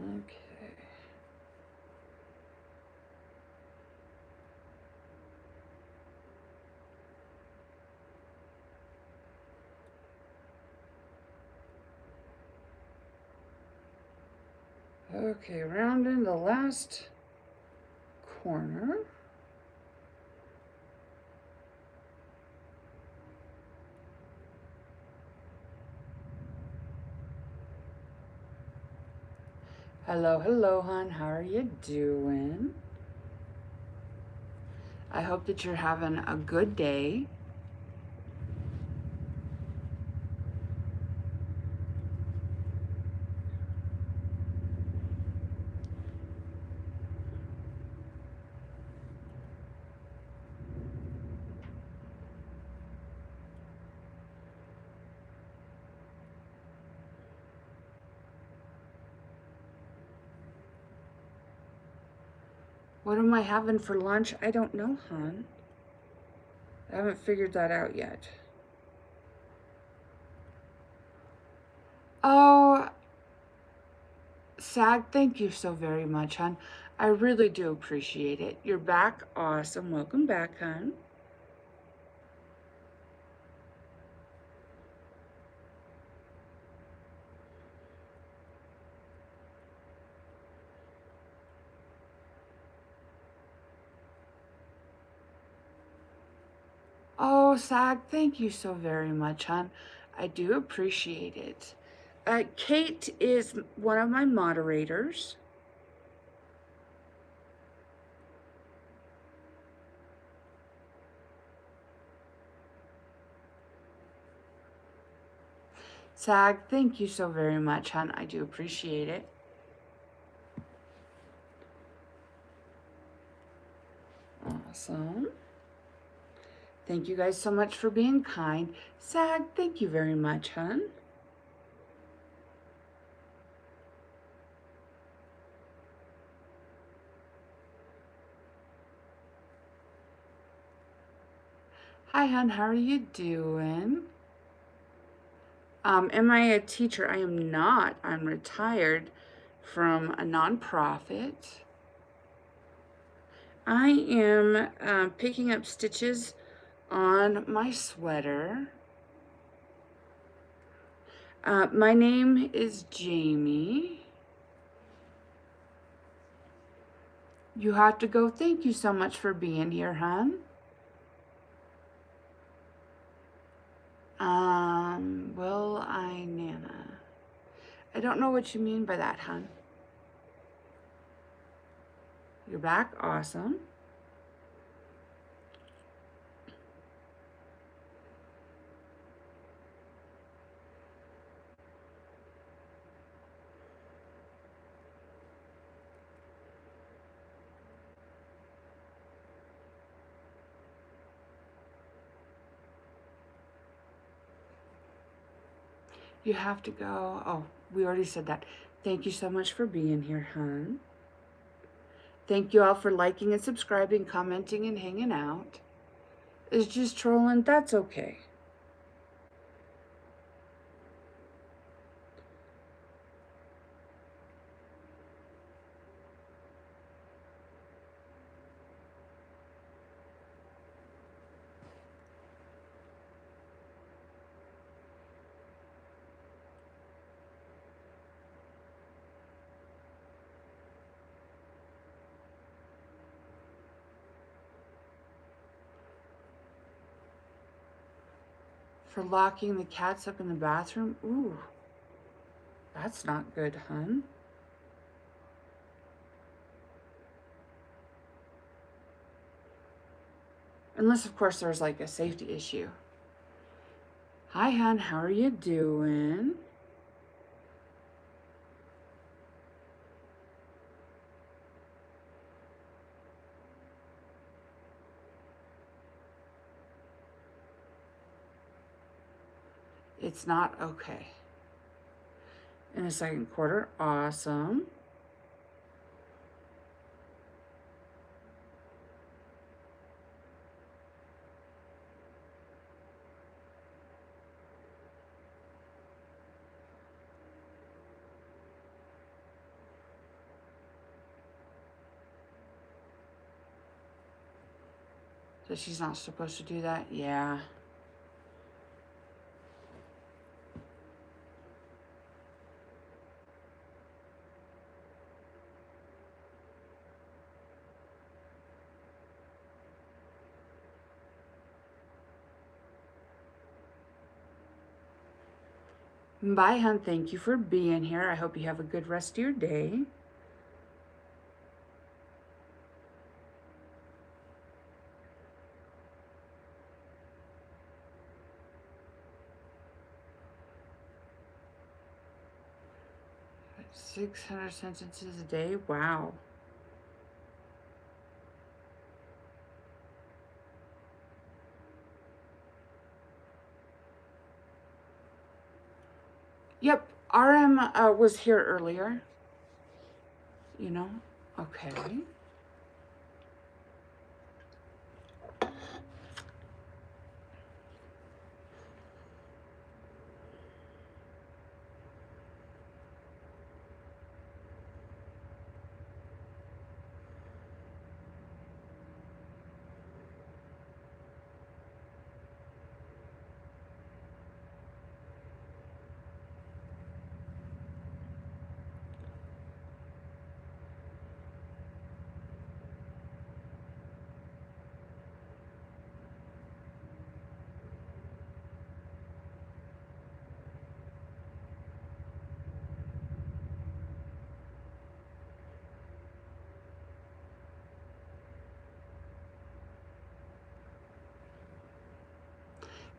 S1: Okay. Okay, rounding the last corner. Hello, hello, hon. How are you doing? I hope that you're having a good day. What am I having for lunch? I don't know, hon. I haven't figured that out yet. Oh, Sag, thank you so very much, hon. I really do appreciate it. You're back. Awesome. Welcome back, hon. Oh, Sag, thank you so very much, hon. I do appreciate it. Kate is one of my moderators. Sag, thank you so very much, hon. I do appreciate it. Awesome. Thank you guys so much for being kind. Sag, thank you very much, hon. Hi, hon. How are you doing? Am I a teacher? I am not. I'm retired from a nonprofit. I am picking up stitches on my sweater. My name is Jamie. You have to go. Thank you so much for being here, hon. Will I, Nana? I don't know what you mean by that, hon. You're back. Awesome. You have to go. Oh, we already said that. Thank you so much for being here, hon. Thank you all for liking and subscribing, commenting, and hanging out. It's just trolling. That's okay. For locking the cats up in the bathroom? Ooh, that's not good, hun. Unless, of course, there's like a safety issue. Hi, hun. How are you doing? It's not okay. In the second quarter, awesome. So she's not supposed to do that? Yeah. Bye, hun. Thank you for being here. I hope you have a good rest of your day. That's 600 sentences a day. Wow. Yep. RM was here earlier. You know? Okay.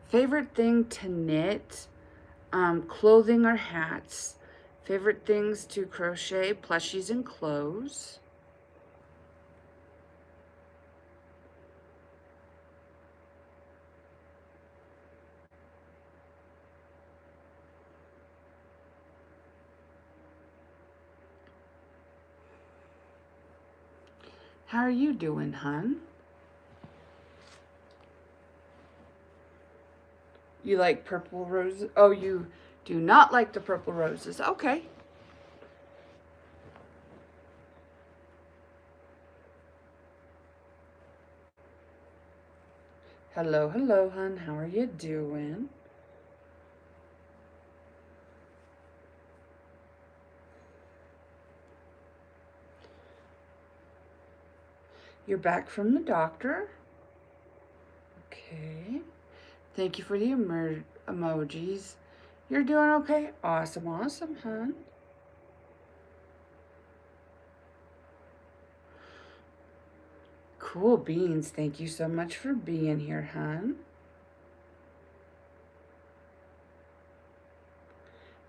S1: Favorite thing to knit, clothing or hats. Favorite things to crochet, plushies and clothes. How are you doing, hun? You like purple roses? Oh, you do not like the purple roses. Okay. Hello, hello, hun. How are you doing? You're back from the doctor. Okay. Thank you for the emojis. You're doing okay? Awesome, awesome, hon. Cool beans. Thank you so much for being here, hon.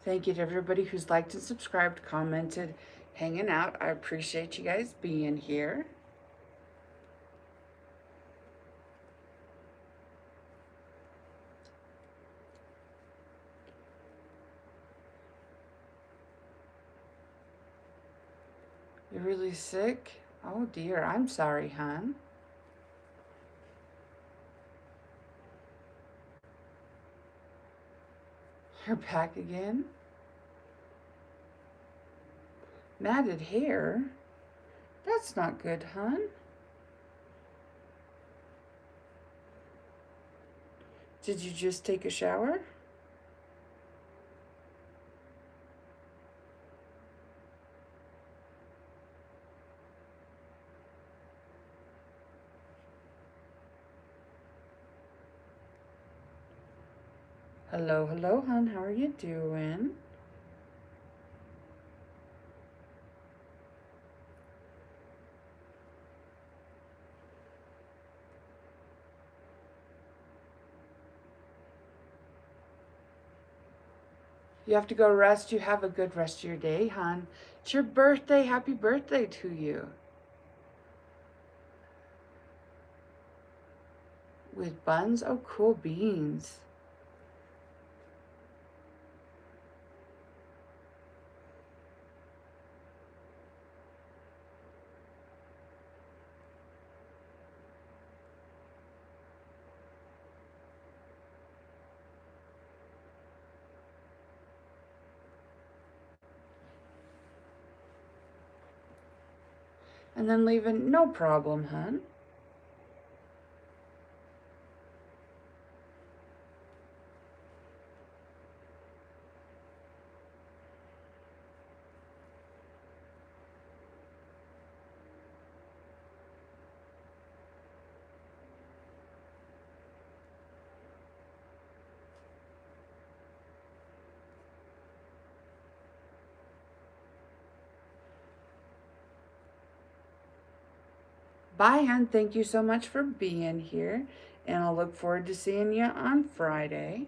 S1: Thank you to everybody who's liked and subscribed, commented, hanging out. I appreciate you guys being here. You're really sick? Oh dear, I'm sorry, hon. You're back again? Matted hair? That's not good, hon. Did you just take a shower? Hello, hello, hon. How are you doing? You have to go rest. You have a good rest of your day, hon. It's your birthday. Happy birthday to you. With buns? Oh, cool beans. And then leaving, no problem, hon. Bye, hon. Thank you so much for being here. And I'll look forward to seeing you on Friday.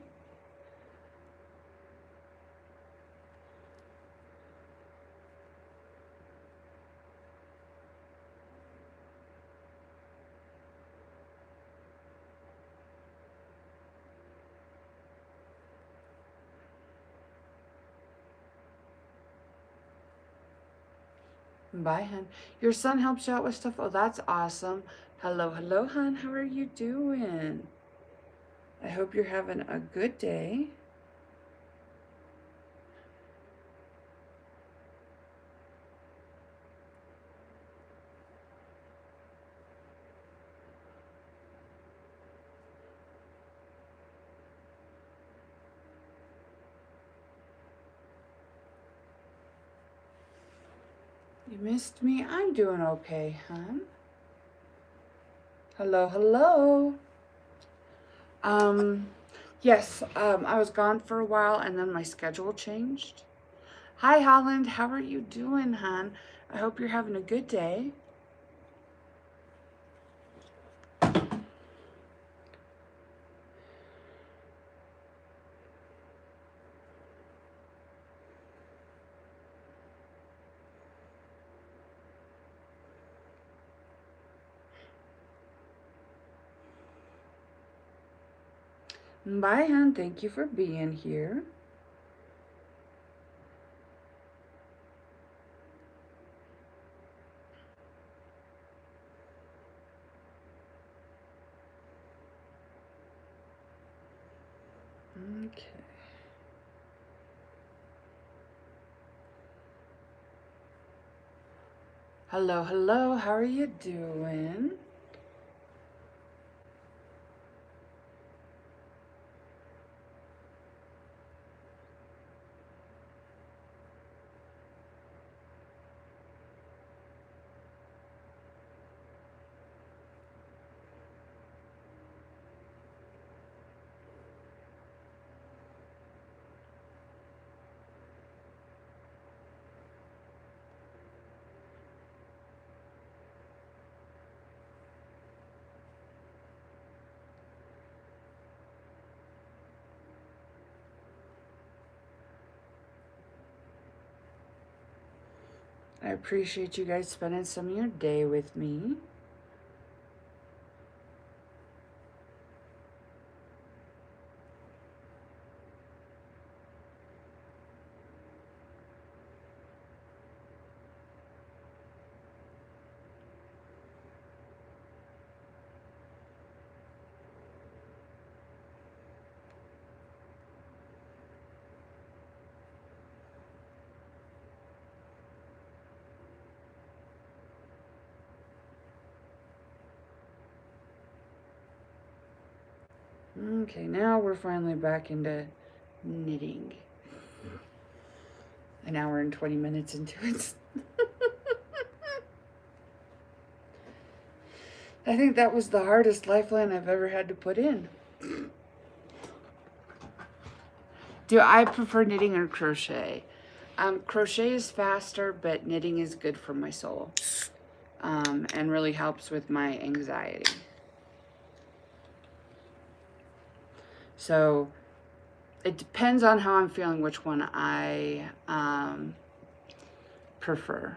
S1: Bye, hon. Your son helps you out with stuff? Oh, that's awesome. Hello, hello, hon. How are you doing? I hope you're having a good day. You missed me? I'm doing okay, hon. Hello, hello. Yes, I was gone for a while and then my schedule changed. Hi, Holland. How are you doing, hon? I hope you're having a good day. Bye, hon. Thank you for being here. Okay. Hello, hello. How are you doing? I appreciate you guys spending some of your day with me. Okay, now we're finally back into knitting. An hour and 20 minutes into it. I think that was the hardest lifeline I've ever had to put in. Do I prefer knitting or crochet? Crochet is faster, but knitting is good for my soul. And really helps with my anxiety. So it depends on how I'm feeling, which one I prefer.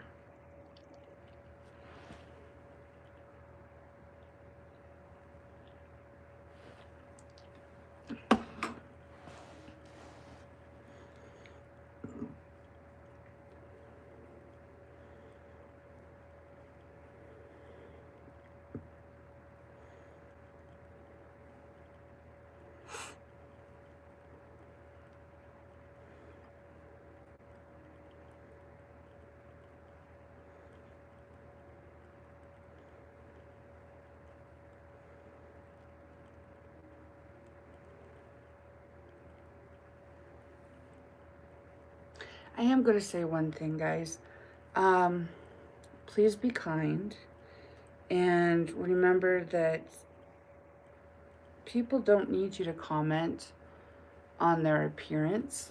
S1: I am going to say one thing, guys. Please be kind. And remember that people don't need you to comment on their appearance.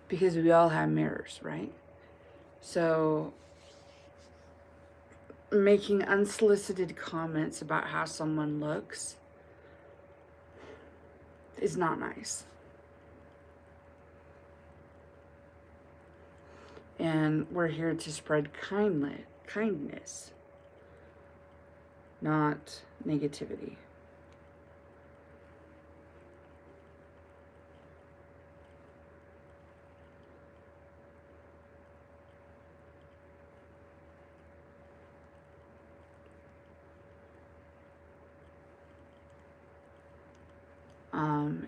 S1: Because we all have mirrors, right? So making unsolicited comments about how someone looks is not nice. And we're here to spread kindness, not negativity.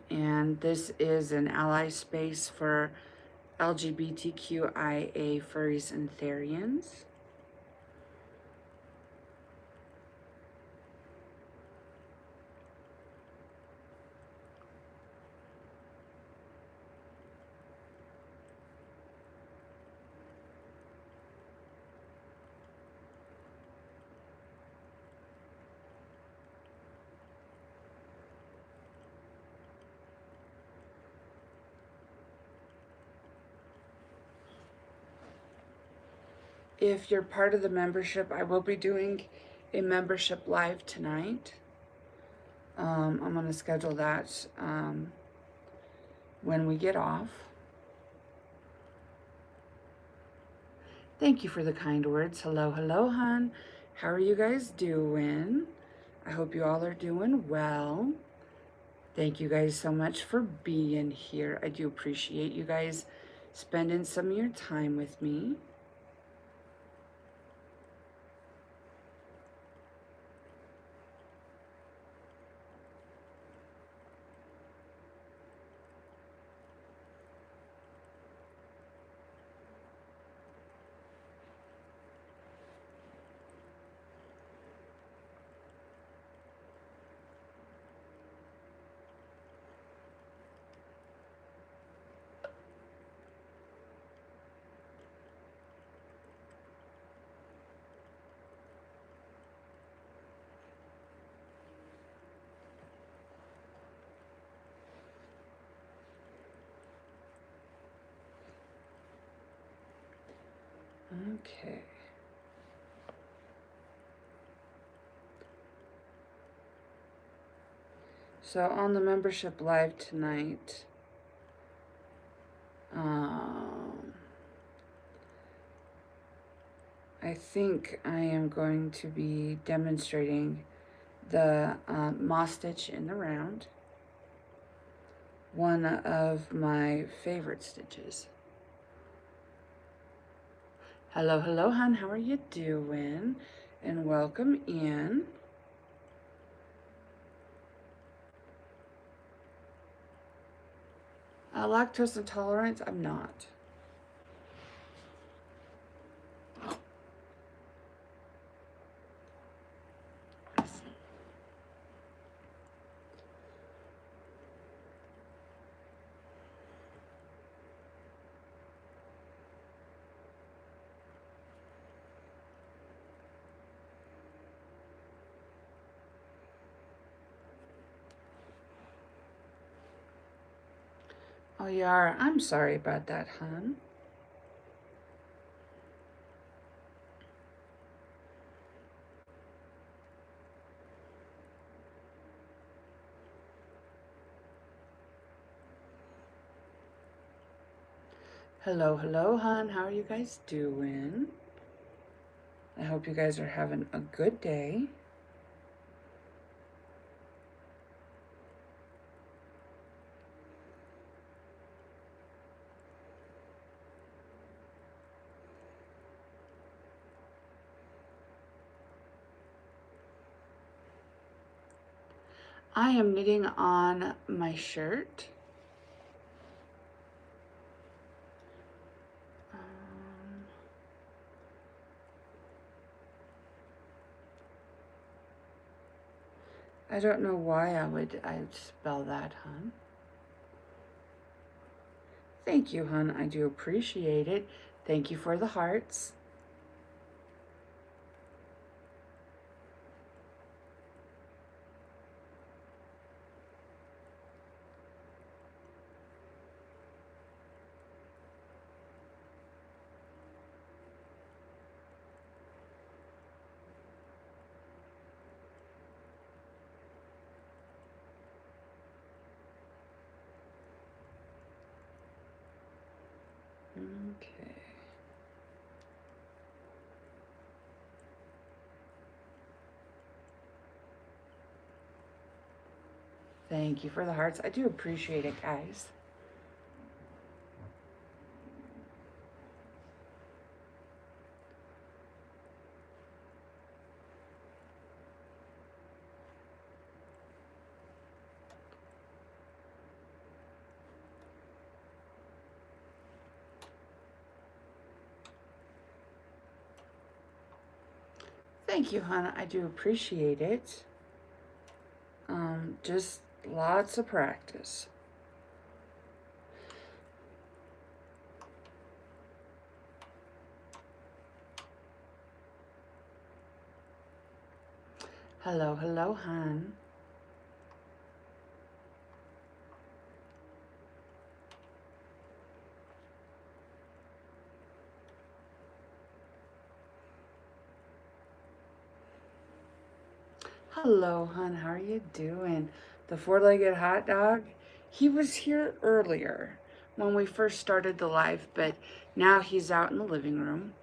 S1: And this is an ally space for LGBTQIA furries and therians. If you're part of the membership, I will be doing a membership live tonight. I'm going to schedule that when we get off. Thank you for the kind words. Hello, hello, hon. How are you guys doing? I hope you all are doing well. Thank you guys so much for being here. I do appreciate you guys spending some of your time with me. Okay. So on the membership live tonight, I think I am going to be demonstrating the moss stitch in the round, one of my favorite stitches. Hello, hello, hon. How are you doing? And welcome in. Lactose intolerant? I'm not. Oh, you are? I'm sorry about that, hon. Hello, hello, hon. How are you guys doing? I hope you guys are having a good day. I am knitting on my shirt. I don't know why I'd spell that, hon. Thank you, hon. I do appreciate it. Thank you for the hearts. Okay. Thank you for the hearts. I do appreciate it, guys. Thank you, hon. I do appreciate it. Just lots of practice. Hello, hello, hon. Hello, hon. How are you doing? The four-legged hot dog? He was here earlier when we first started the live, but now he's out in the living room.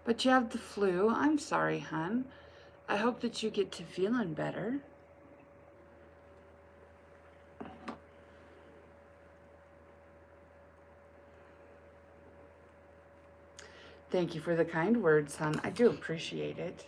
S1: But you have the flu. I'm sorry, hon. I hope that you get to feeling better. Thank you for the kind words, hon. I do appreciate it.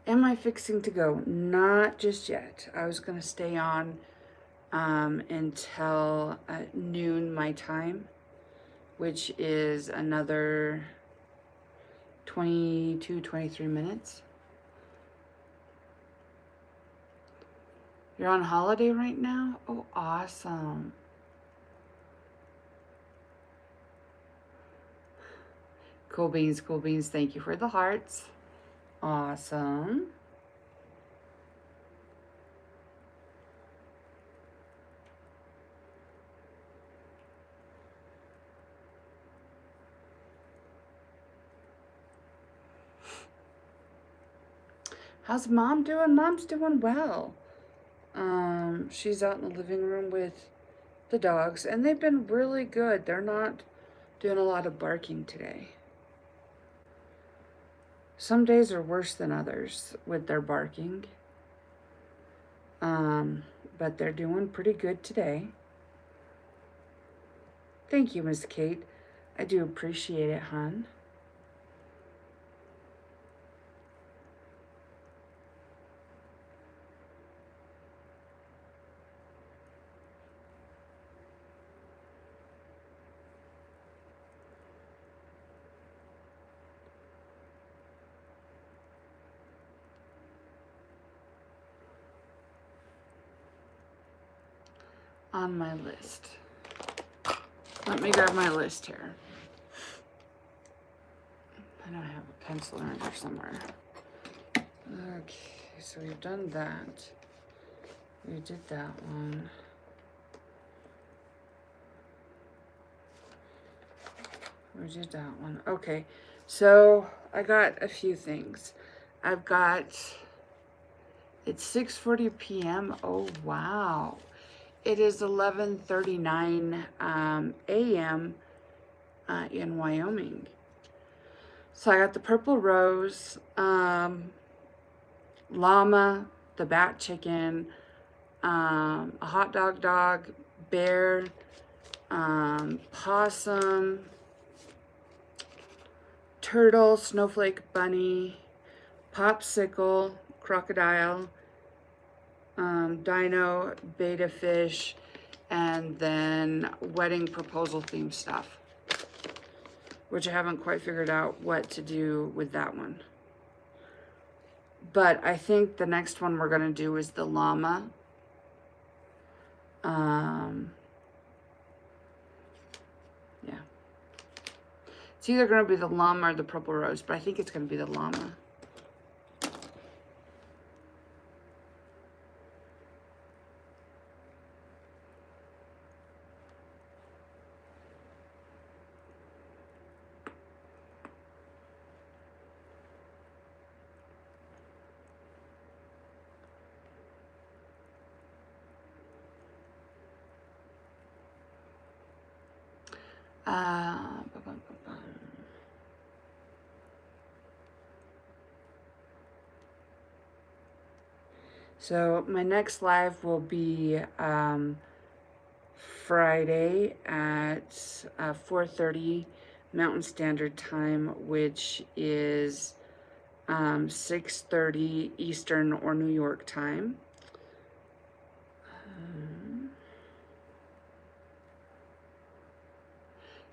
S1: Am I fixing to go? Not just yet. I was going to stay on until noon my time, which is another 22, 23 minutes. You're on holiday right now? Oh, awesome. Cool beans, cool beans. Thank you for the hearts. Awesome. How's Mom doing? Mom's doing well. She's out in the living room with the dogs, and they've been really good. They're not doing a lot of barking today. Some days are worse than others with their barking. But they're doing pretty good today. Thank you, Miss Kate. I do appreciate it, hon. On my list. Let me grab my list here. I know I have a pencil around here somewhere. Okay, so we've done that. We did that one. We did that one. Okay, so I got a few things. I've got, it's 6:40 p.m. Oh, wow. It is 11:39 a.m. In Wyoming. So I got the purple rose, llama, the bat chicken, a hot dog, bear, possum, turtle, snowflake bunny, popsicle, crocodile, dino, beta fish, and then wedding proposal theme stuff, which I haven't quite figured out what to do with that one. But I think the next one we're going to do is the llama. Yeah. It's either going to be the llama or the purple rose, but I think it's going to be the llama. So my next live will be Friday at 4:30 Mountain Standard Time, which is 6:30 Eastern or New York time.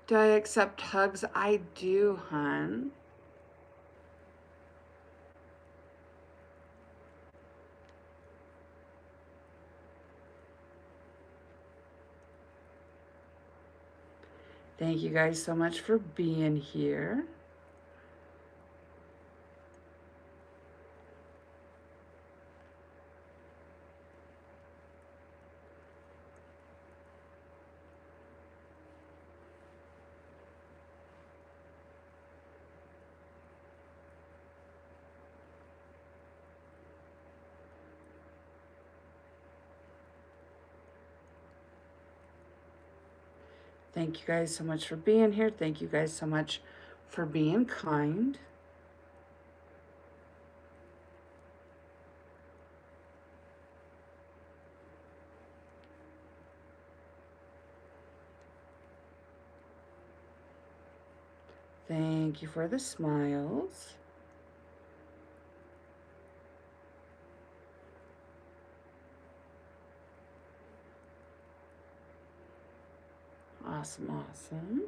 S1: Do I accept hugs? I do, hon. Thank you guys so much for being here. Thank you guys so much for being here. Thank you guys so much for being kind. Thank you for the smiles. Awesome, awesome.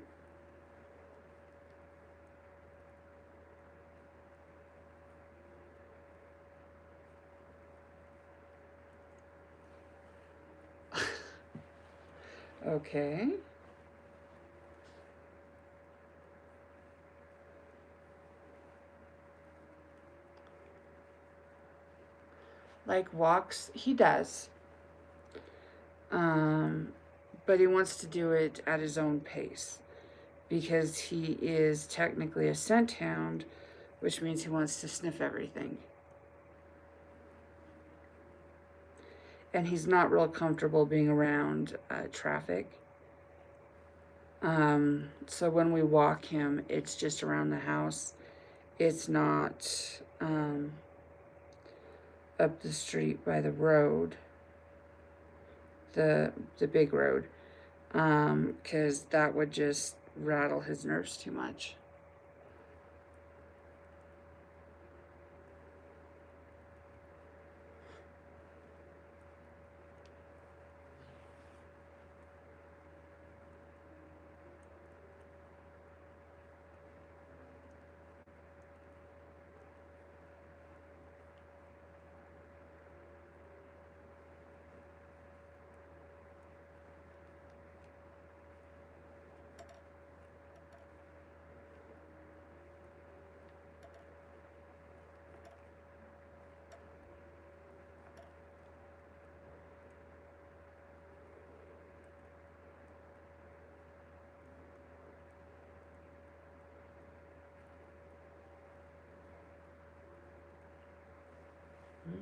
S1: Okay. Like walks, he does. But he wants to do it at his own pace because he is technically a scent hound, which means he wants to sniff everything. and he's not real comfortable being around traffic. So when we walk him, it's just around the house. It's not up the street by the road, the big road, because that would just rattle his nerves too much.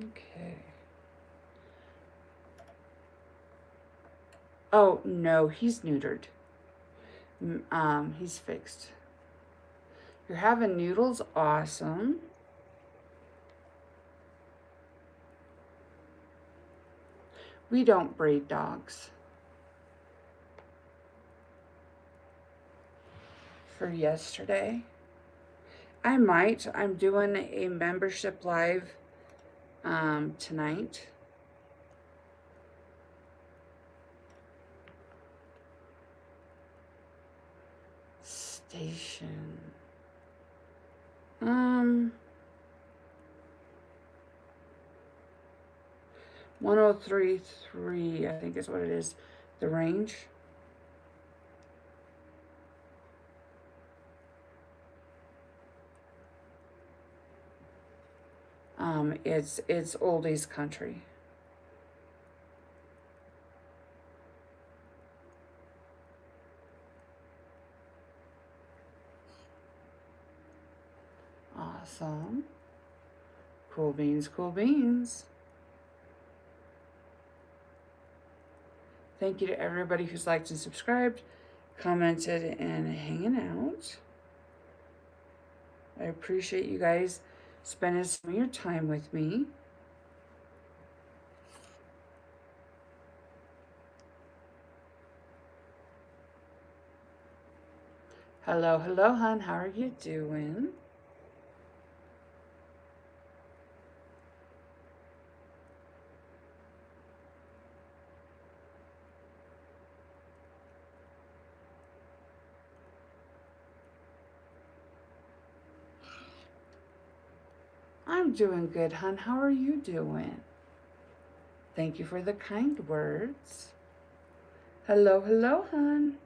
S1: Okay. Oh, no, he's neutered. He's fixed. You're having noodles? Awesome. We don't breed dogs. For yesterday? I might. I'm doing a membership live tonight. Station. 103.3, I think is what it is. The range. It's oldies country. Awesome. Cool beans, cool beans. Thank you to everybody who's liked and subscribed, commented, and hanging out. I appreciate you guys spending some of your time with me. Hello, hello, hon. How are you doing? I'm doing good, hon. How are you doing? Thank you for the kind words. Hello, hello, hon.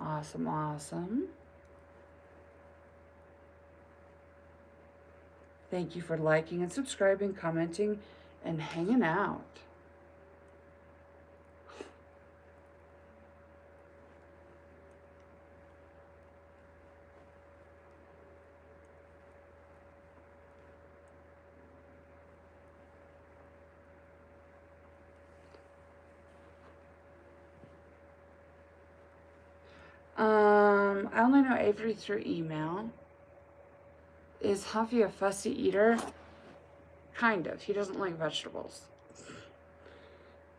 S1: Awesome, awesome. Thank you for liking and subscribing, commenting, and hanging out. I only know Avery through email. Is Huffy a fussy eater? Kind of. He doesn't like vegetables.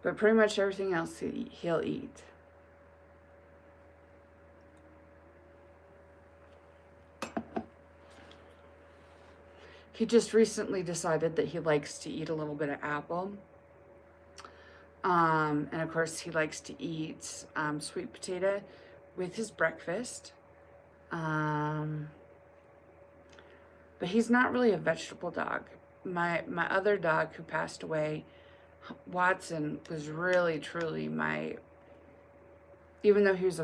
S1: But pretty much everything else he'll eat. He just recently decided that he likes to eat a little bit of apple. And of course he likes to eat sweet potato with his breakfast. But he's not really a vegetable dog. My other dog who passed away, Watson, was really truly my, even though he was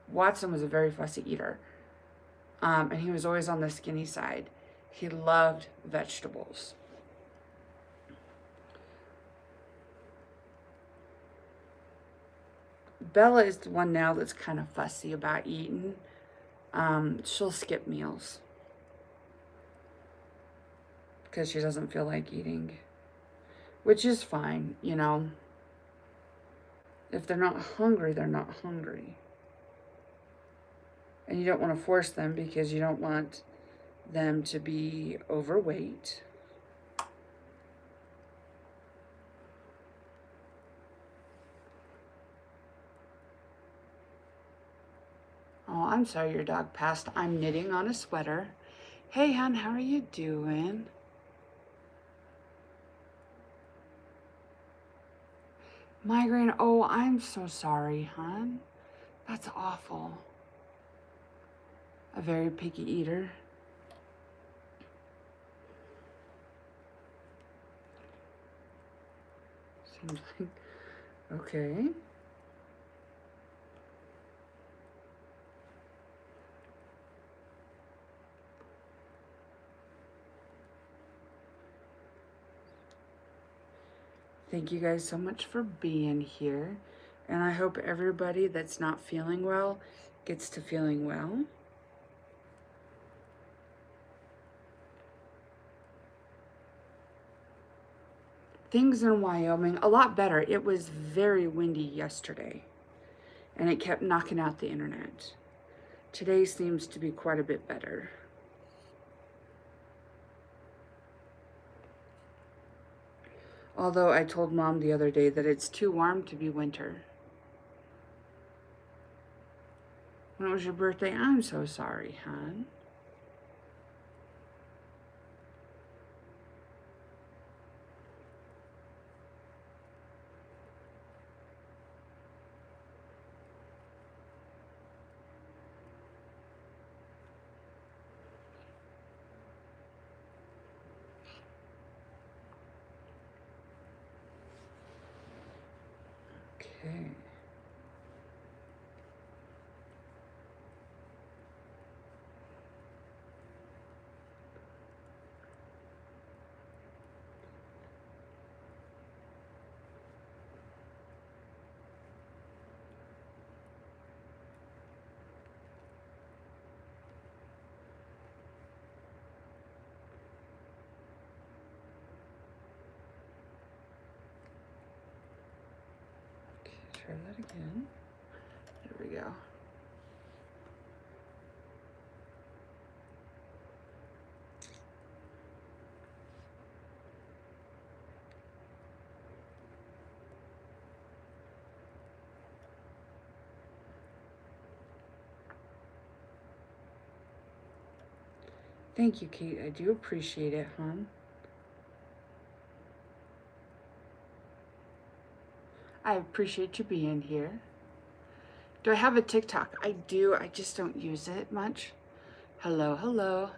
S1: Watson was a very fussy eater. And he was always on the skinny side. He loved vegetables. Bella is the one now that's kind of fussy about eating. She'll skip meals because she doesn't feel like eating, which is fine, you know. If they're not hungry, they're not hungry. And you don't want to force them because you don't want them to be overweight. Oh, I'm sorry your dog passed. I'm knitting on a sweater. Hey, hon, how are you doing? Migraine. Oh, I'm so sorry, hon. That's awful. A very picky eater. Seems like, okay. Thank you guys so much for being here. And I hope everybody that's not feeling well gets to feeling well. Things in Wyoming, a lot better. It was very windy yesterday, and it kept knocking out the internet. Today seems to be quite a bit better. Although I told Mom the other day that it's too warm to be winter. When it was your birthday, I'm so sorry, hon. Okay. Try that again. There we go. Thank you, Kate. I do appreciate it, hon. I appreciate you being here. Do I have a TikTok? I do. I just don't use it much. Hello, hello.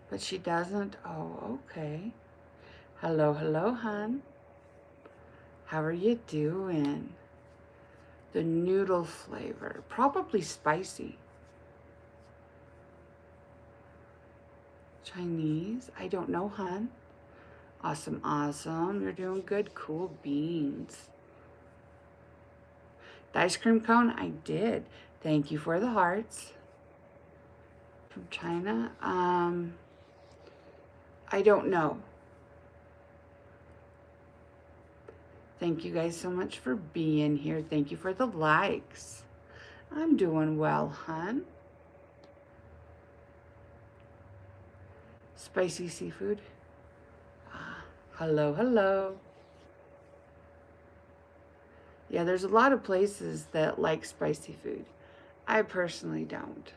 S1: But she doesn't? Oh, okay. Hello, hello, hon. How are you doing? The noodle flavor. Probably spicy. Chinese? I don't know, hon. Awesome, awesome. You're doing good. Cool beans. The ice cream cone? I did. Thank you for the hearts. From China? I don't know. Thank you guys so much for being here. Thank you for the likes. I'm doing well, hon. Spicy seafood. Hello, hello. Yeah, there's a lot of places that like spicy food. I personally don't.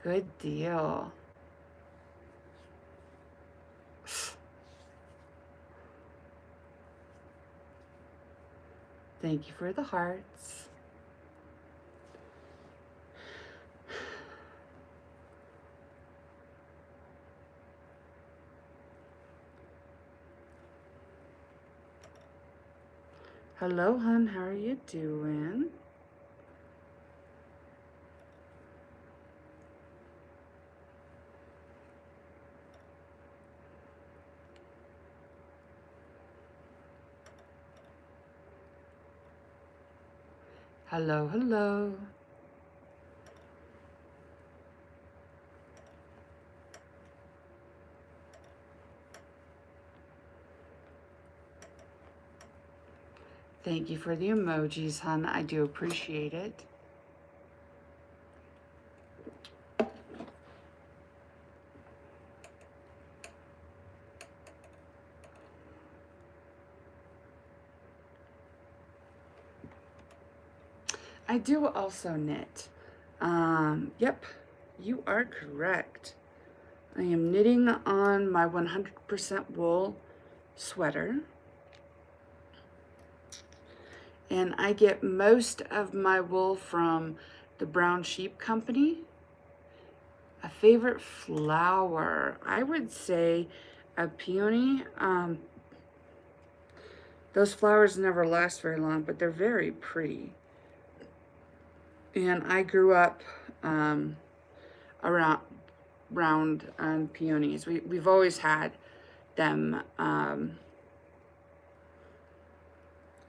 S1: Good deal. Thank you for the hearts. Hello, hon. How are you doing? Hello, hello. Thank you for the emojis, hon. I do appreciate it. I do also knit. Yep, you are correct. I am knitting on my 100% wool sweater. And I get most of my wool from the Brown Sheep Company. A favorite flower, I would say a peony. Those flowers never last very long, but they're very pretty. And I grew up around peonies. We've always had them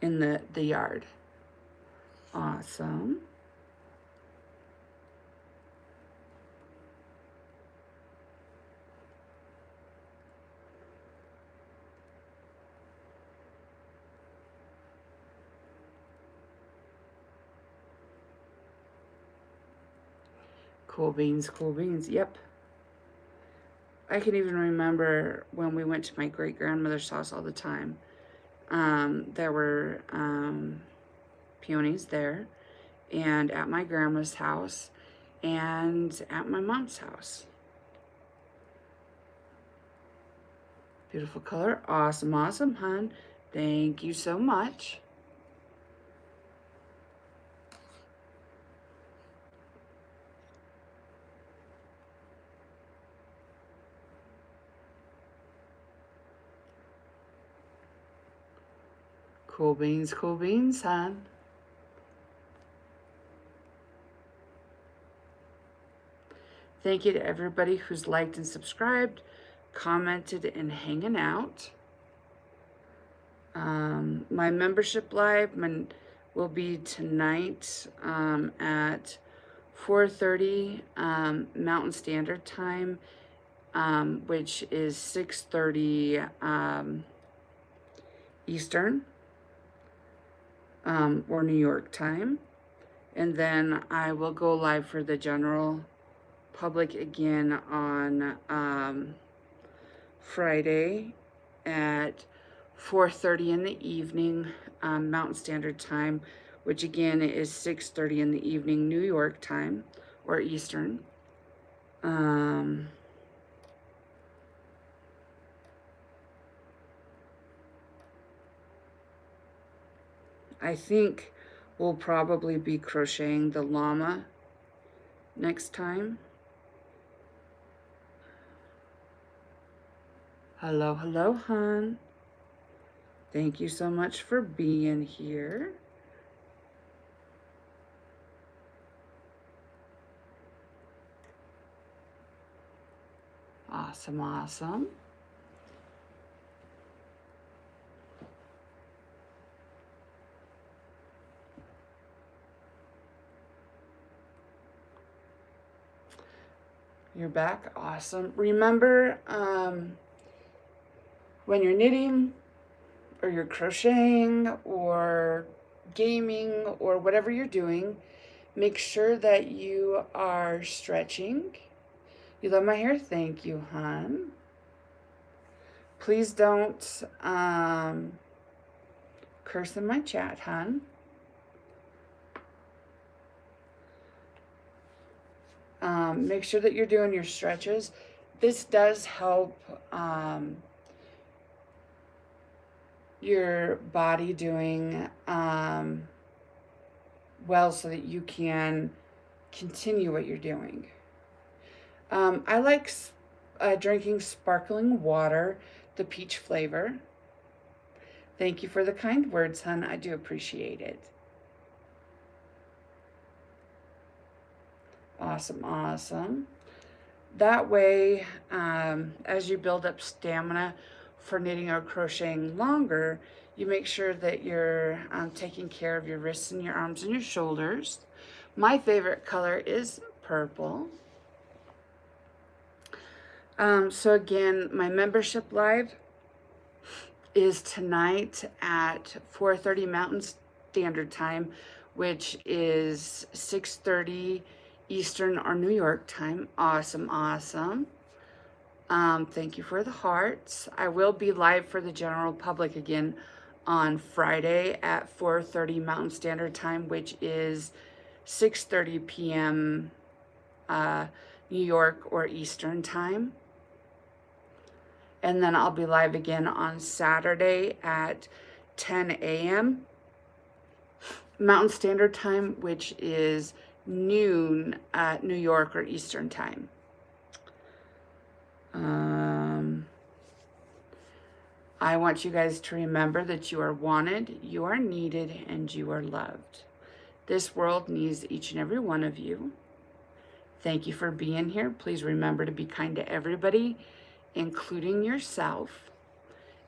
S1: in the yard. Awesome. Cool beans, cool beans. Yep. I can even remember when we went to my great-grandmother's house all the time. There were peonies there, and at my grandma's house, and at my mom's house. Beautiful color. Awesome, awesome, hon. Thank you so much. Cool beans, hon. Thank you to everybody who's liked and subscribed, commented, and hanging out. My membership live will be tonight at 4:30 Mountain Standard Time, which is 6:30 Eastern or New York time. And then I will go live for the general public again on Friday at 4:30 in the evening Mountain Standard Time, which again is 6:30 in the evening New York time or Eastern. I think we'll probably be crocheting the llama next time. Hello, hello, hon. Thank you so much for being here. Awesome, awesome. You're back. Awesome. Remember, when you're knitting or you're crocheting or gaming or whatever you're doing, make sure that you are stretching. You love my hair? Thank you, hon. Please don't curse in my chat, hon. Make sure that you're doing your stretches. This does help your body doing well so that you can continue what you're doing. I like drinking sparkling water, the peach flavor. Thank you for the kind words, hon. I do appreciate it. Awesome, awesome. That way, as you build up stamina for knitting or crocheting longer, you make sure that you're taking care of your wrists and your arms and your shoulders. My favorite color is purple. So again, my membership live is tonight at 4:30 Mountain Standard Time, which is 6:30 Eastern or New York time. Awesome, awesome. Thank you for the hearts. I will be live for the general public again on Friday at 4:30 Mountain Standard Time, which is 6:30 p.m. New York or Eastern time. And then I'll be live again on Saturday at 10 a.m. Mountain Standard Time, which is noon at New York or Eastern time. I want you guys to remember that you are wanted, you are needed, and you are loved. This world needs each and every one of you. Thank you for being here. Please remember to be kind to everybody, including yourself.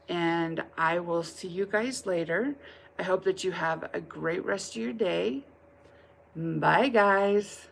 S1: And I will see you guys later. I hope that you have a great rest of your day. Bye, guys.